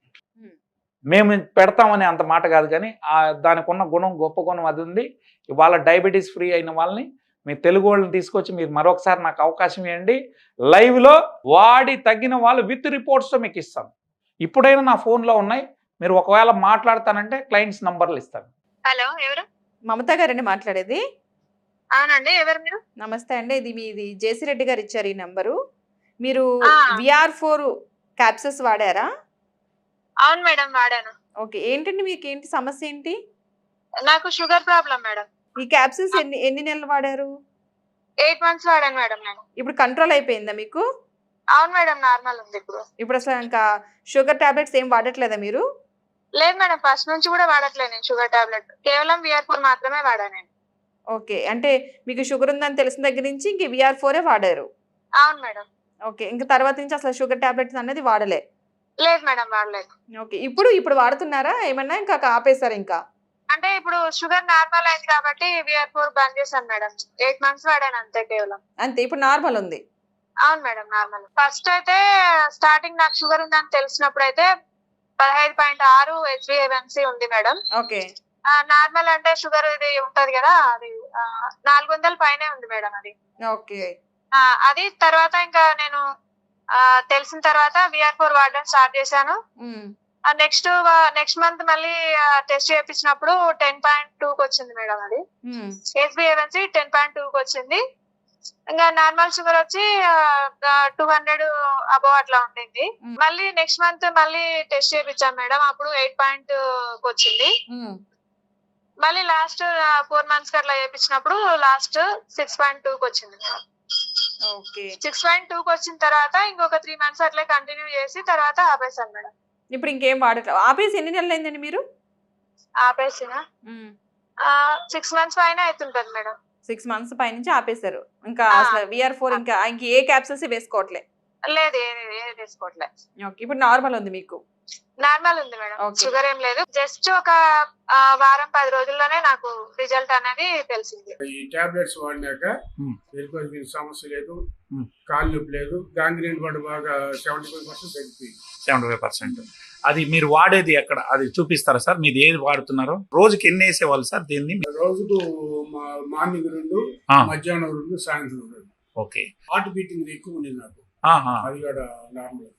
మేము పెడతామని అంత మాట కాదు, కానీ దానికి ఉన్న గుణం, గొప్ప గుణం అది ఉంది. ఇవాళ డయాబెటీస్ ఫ్రీ అయిన వాళ్ళని, మీ తెలుగు వాళ్ళని తీసుకొచ్చి మీరు మరొకసారి నాకు అవకాశం ఇవ్వండి, లైవ్లో వాడి తగ్గిన వాళ్ళు విత్ రిపోర్ట్స్తో మీకు ఇస్తాను. ఇప్పుడైనా నా ఫోన్లో ఉన్నాయి, మీరు ఒకవేళ మాట్లాడతానంటే క్లయింట్స్ నంబర్లు ఇస్తాను. హలో, ఎవరు? మమతా గారండి మాట్లాడేది. అవునండి, ఎవరు మీరు? నమస్తే అండి, ఇది మీది జేసీ రెడ్డి గారు ఇచ్చారు ఈ నంబరు. మీరు ఆ. VR4 capsules వాడారా? అవును మేడం, వాడాను. ఓకే, ఏంటండి మీకు ఏంటి సమస్య ఏంటి? నాకు షుగర్ ప్రాబ్లం మేడం. ఈ క్యాప్సూల్స్ ఎన్ని నెలలు వాడారు? 8 months వాడాను మేడం నేను. ఇప్పుడు కంట్రోల్ అయిపోయిందా మీకు? అవును మేడం, నార్మల్ ఉంది ఇప్పుడు. ఇప్పుడు అసలు ఇంకా షుగర్ టాబ్లెట్స్ ఏం వాడట్లేదా మీరు? లేదు మేడం, ఫస్ట్ నుంచి కూడా వాడట్లేదు నేను షుగర్ టాబ్లెట్. కేవలం VR4 మాత్రమే వాడాను నేను. ఓకే, అంటే మీకు షుగర్ ఉందని తెలిసిన దగ్గర నుంచి ఇంక VR4 వాడారు. అవును మేడం. ఓకే, ఇంకా తర్వాత నుంచి అసలు షుగర్ టాబ్లెట్స్ అనేది వాడలే? లేదు మేడం, వాడలేదు. ఓకే, ఇప్పుడు వాడుతున్నారా ఏమన్నా? ఇంకా ఆపేశారు ఇంకా? అంటే ఇప్పుడు షుగర్ నార్మల్ అయింది కాబట్టి VR4 బంద్ చేశాను మేడం. 8 months వాడాను అంతే కేవలం. అంతే, ఇప్పుడు నార్మల్ ఉంది. అవును మేడం, నార్మల్. ఫస్ట్ అయితే స్టార్టింగ్ నాకు షుగర్ ఉందని తెలిసినప్పుడు అయితే 15.6 HbA1c ఉంది మేడం. ఓకే, నార్మల్ అంటే షుగర్ ఇది ఉంటది కదా, అది 400 పైనే ఉంది మేడం అది. ఓకే, అది తర్వాత ఇంకా నేను తెలిసిన తర్వాత VR4 వాడడం స్టార్ట్ చేశాను. నెక్స్ట్ మంత్ మళ్ళీ టెస్ట్ చేయించినప్పుడు 10.2కి వచ్చింది మేడం. అది HbA1c 10.2కి వచ్చింది. ఇంకా నార్మల్ షుగర్ వచ్చి 200 అబౌవ్ అట్లా ఉండింది. మళ్ళీ నెక్స్ట్ మంత్ మళ్ళీ టెస్ట్ చేయించాం మేడం, అప్పుడు 8.కి వచ్చింది. మళ్ళీ లాస్ట్ 4 months అట్లా చేయించినప్పుడు లాస్ట్ 6.2కి వచ్చింది. ఓకే, 6.2కి వచ్చిన తర్వాత ఇంకొక 3 months అట్లా కంటిన్యూ చేసి తర్వాత ఆపేసాను మేడం. ఇప్పుడు ఇంకేం వాడట్లేదు. ఆపేసి ఎన్ని నెలలు అయిందండి మీరు? ఆపేసిన 6 months పైన అవుతుంటది మేడం. 6 months పైనుంచి ఆపేశారు. ఇంకా అసలు VR4 ఇంకా ఏ క్యాప్సూల్స్ వేసుకోవట్లే? లేదు, ఏది వేసుకోవట్లే. ఓకే, ఇప్పుడు నార్మల్ ఉంది మీకు? నార్మల్ ఉంది మేడం, షుగర్ ఏం లేదు. జస్ట్ ఒక వారం 10 రోజుల్లోనే నాకు రిజల్ట్ అనేది తెలిసింది. ఈ టాబ్లెట్స్ వాడినాక వెలుపల సమస్య లేదు, కాళ్ళు నొప్పి లేదు, గాంగ్రీన్ కూడా బాగా 75% తగ్గిపోయింది. 75%. అది మీరు వాడేది ఎక్కడ, అది చూపిస్తారా సార్? మీరు ఏది వాడుతున్నారో, రోజుకి ఎన్ని వేసేవాళ్ళు సార్ దీన్ని? రోజుకు మార్నింగ్ 2, మధ్యాహ్నం 2, సాయంత్రం 2. ఓకే, హార్ట్ బీటింగ్ ఎక్కువ ఉంది నాకు, అది కూడా నార్మల్.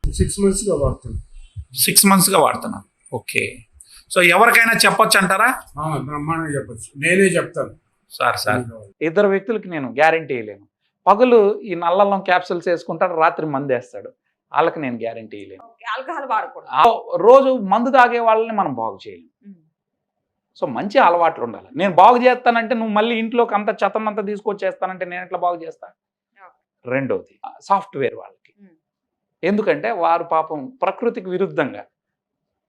6 months గా వాడుతున్నాను. 6 months గా వాడుతున్నాను. ఓకే, సో ఎవరికైనా చెప్పొచ్చు అంటారా? బ్రహ్మాండంగా చెప్పచ్చు, నేనే చెప్తాను సార్. ఇద్దరు వ్యక్తులకి నేను గ్యారంటీ ఇవ్వలేను. పగలు ఈ నల్లల్లం క్యాప్సూల్స్ వేసుకుంటాడు, రాత్రి మందు వేస్తాడు, వాళ్ళకి నేను గ్యారంటీ ఇవ్వలేను. ఆల్కహాల్ వాడకూడదు. రోజు మందు తాగే వాళ్ళని మనం బాగు చేయలేము. సో మంచి అలవాట్లు ఉండాలి. నేను బాగు చేస్తానంటే నువ్వు మళ్ళీ ఇంట్లోకి అంత చెత్తనంతా తీసుకొచ్చేస్తానంటే నేను ఎట్లా బాగు చేస్తాను? రెండోది సాఫ్ట్వేర్ వాళ్ళకి, ఎందుకంటే వారు పాపం ప్రకృతికి విరుద్ధంగా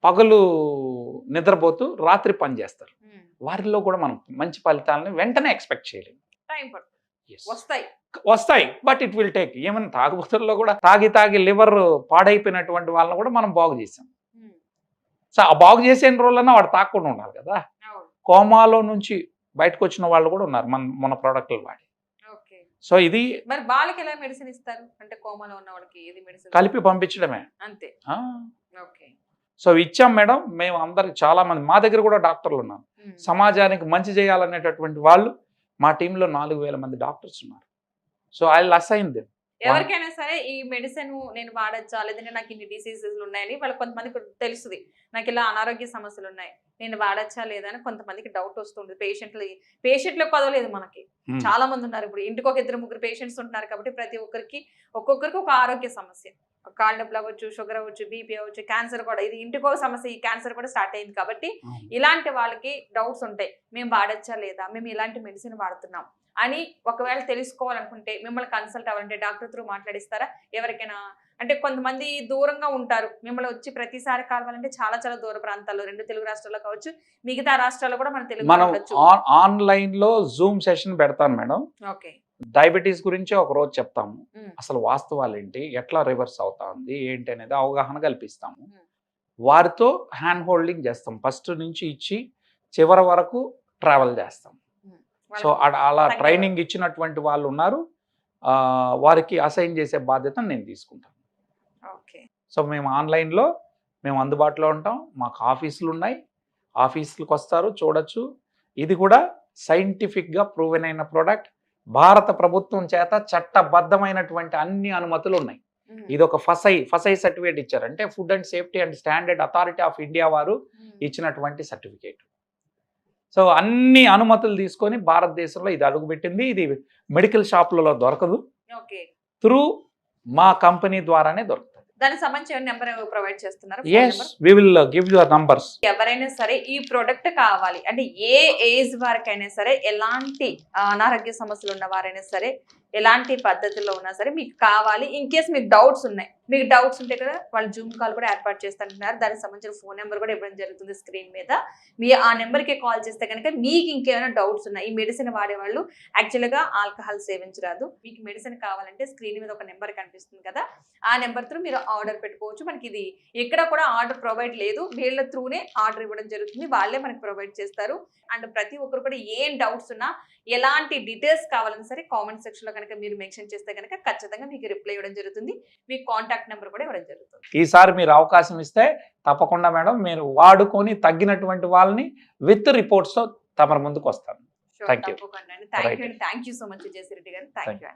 పగలు నిద్రపోతూ రాత్రి పని చేస్తారు. వారిలో కూడా మనం మంచి ఫలితాలని వెంటనే ఎక్స్పెక్ట్ చేయలేము. టైం వస్తాయి, బట్ ఇట్ విల్ టేక్. ఏమైనా తాగుబోతుల్లో కూడా తాగి లివర్ పాడైపోయినటువంటి వాళ్ళని కూడా మనం బాగు చేసాం. సో ఆ బాగు చేసే రోజులన్నా వాడు తాగకుండా ఉండాలి కదా. కోమాలో నుంచి బయటకు వచ్చిన వాళ్ళు కూడా ఉన్నారు మన ప్రోడక్ట్లు వాడి. సో ఇది మరి వాళ్ళకి ఎలా మెడిసిన్ ఇస్తారు? అంటే కోమాలో ఉన్న వాళ్ళకి ఏది మెడిసిన్? కలిపి పంపించడమే అంతే. ఓకే, సో ఇచ్చాం మేడం. మేము అందరికి చాలా మంది మా దగ్గర కూడా డాక్టర్లు ఉన్నారు. సమాజానికి మంచి చేయాలనేటటువంటి వాళ్ళు మా టీంలో 4000 మంది డాక్టర్స్ ఉన్నారు. So I will assign them. ఎవరికైనా సరే ఈ మెడిసిన్ నేను వాడచ్చా, లేదంటే నాకు ఇన్ని డిసీజెస్ ఉన్నాయని వాళ్ళకి కొంతమందికి తెలుస్తుంది, నాకు ఇలా అనారోగ్య సమస్యలు ఉన్నాయి, నేను వాడచ్చా లేదా అని కొంతమందికి డౌట్ వస్తుంది. పేషెంట్లకు పదవలేదు, మనకి చాలా మంది ఉన్నారు. ఇప్పుడు ఇంటికి ఒక 2-3 పేషెంట్స్ ఉంటున్నారు కాబట్టి ప్రతి ఒక్కరికి ఒక్కొక్కరికి ఒక ఆరోగ్య సమస్య. కాళ్ళ నొప్పులు అవ్వచ్చు, షుగర్ అవ్వచ్చు, బీపీ అవ్వచ్చు, క్యాన్సర్ కూడా, ఇది ఇంటికో సమస్య, ఈ క్యాన్సర్ కూడా స్టార్ట్ అయింది కాబట్టి ఇలాంటి వాళ్ళకి డౌట్స్ ఉంటాయి, మేము వాడచ్చా లేదా, మేము ఇలాంటి మెడిసిన్ వాడుతున్నాం అని ఒకవేళ తెలుసుకోవాలనుకుంటే మిమ్మల్ని కన్సల్ట్ అవ్వాలంటే డాక్టర్ త్రూ మాట్లాడిస్తారా? ఎవరికైనా అంటే కొంతమంది దూరంగా ఉంటారు, మిమ్మల్ని వచ్చి ప్రతిసారి కావాలంటే చాలా చాలా దూర ప్రాంతాల్లో, 2 తెలుగు రాష్ట్రాల్లో కావచ్చు, మిగతా రాష్ట్రాల్లో కూడా మన తెలుగు మనం ఉండొచ్చు. ఆన్లైన్ లో జూమ్ సెషన్ పెడతాను మేడం. ఓకే. డయాబెటీస్ గురించి ఒక రోజు చెప్తాము, మ్మ్. అసలు వాస్తవాలు ఏంటి, ఎట్లా రివర్స్ అవుతా ఉంది ఏంటి అనేది అవగాహన కల్పిస్తాము. వారితో హ్యాండ్ హోల్డింగ్ చేస్తాం, ఫస్ట్ నుంచి ఇచ్చి చివరి వరకు ట్రావెల్ చేస్తాం. సో అలా ట్రైనింగ్ ఇచ్చినటువంటి వాళ్ళు ఉన్నారు, వారికి అసైన్ చేసే బాధ్యత నేను తీసుకుంటాను. ఓకే. సో మేము ఆన్లైన్లో మేము అందుబాటులో ఉంటాం, మాకు ఆఫీసులు ఉన్నాయి, ఆఫీసులకు వస్తారు, చూడొచ్చు. ఇది కూడా సైంటిఫిక్గా ప్రూవెన్ అయిన ప్రోడక్ట్, భారత ప్రభుత్వం చేత చట్టబద్ధమైనటువంటి అన్ని అనుమతులు ఉన్నాయి. ఇది ఒక ఫసై సర్టిఫికేట్ ఇచ్చారు, అంటే food and safety and standard authority of India వారు ఇచ్చినటువంటి సర్టిఫికేట్. సో అన్ని అనుమతులు తీసుకొని భారతదేశంలో ఇది అడుగుపెట్టింది. ఇది మెడికల్ షాపులలో దొరకదు, ఓకే. త్రూ మా కంపెనీ ద్వారానే దొరుకుతుంది. దానికి సంబంధించిన నెంబర్ ప్రొవైడ్ చేస్తున్నారు? Yes, we will give your numbers. ఎవరైనా సరే ఈ ప్రోడక్ట్ కావాలి అంటే ఏ ఏజ్ వారికైనా సరే, ఎలాంటి అనారోగ్య సమస్యలు ఉన్న వారైనా సరే, ఎలాంటి పద్ధతిలో ఉన్నా సరే మీకు కావాలి, ఇన్ కేస్ మీకు డౌట్స్ ఉన్నాయి, మీకు డౌట్స్ ఉంటే కదా వాళ్ళు జూమ్ కాల్ కూడా ఏర్పాటు చేస్తుంటున్నారు. దానికి సంబంధించిన ఫోన్ నెంబర్ కూడా ఇవ్వడం జరుగుతుంది స్క్రీన్ మీద. మీ ఆ నెంబర్కి కాల్ చేస్తే కనుక మీకు ఇంకేమైనా డౌట్స్ ఉన్నాయి, ఈ మెడిసిన్ వాడేవాళ్ళు యాక్చువల్గా ఆల్కహాల్ సేవించరాదు, మీకు మెడిసిన్ కావాలంటే స్క్రీన్ మీద ఒక నెంబర్ కనిపిస్తుంది కదా, ఆ నెంబర్ త్రూ మీరు ఆర్డర్ పెట్టుకోవచ్చు. మనకి ఇది ఎక్కడ కూడా ఆర్డర్ ప్రొవైడ్ లేదు, వీళ్ళ త్రూనే ఆర్డర్ ఇవ్వడం జరుగుతుంది, వాళ్ళే మనకి ప్రొవైడ్ చేస్తారు. అండ్ ప్రతి ఒక్కరు కూడా ఏం డౌట్స్ ఉన్నా, ఎలాంటి డీటెయిల్స్ కావాలన్నా సరే కామెంట్ సెక్షన్లో కనుక మీరు మెన్షన్ చేస్తే కనుక ఖచ్చితంగా మీకు రిప్లై ఇవ్వడం జరుగుతుంది, మీకు కాంటాక్ట్ నెంబర్ కూడా ఇవ్వడం జరుగుతుంది. ఈసారి మీరు అవకాశం ఇస్తే తప్పకుండా మేడం మీరు వాడుకొని తగ్గినటువంటి వాళ్ళని విత్ రిపోర్ట్స్తో తమ ముందుకు వస్తాను. Sure, Thank you. తప్పకుండా అండి. Right. Thank you so much Vijayashree Reddy గారు. Thank you.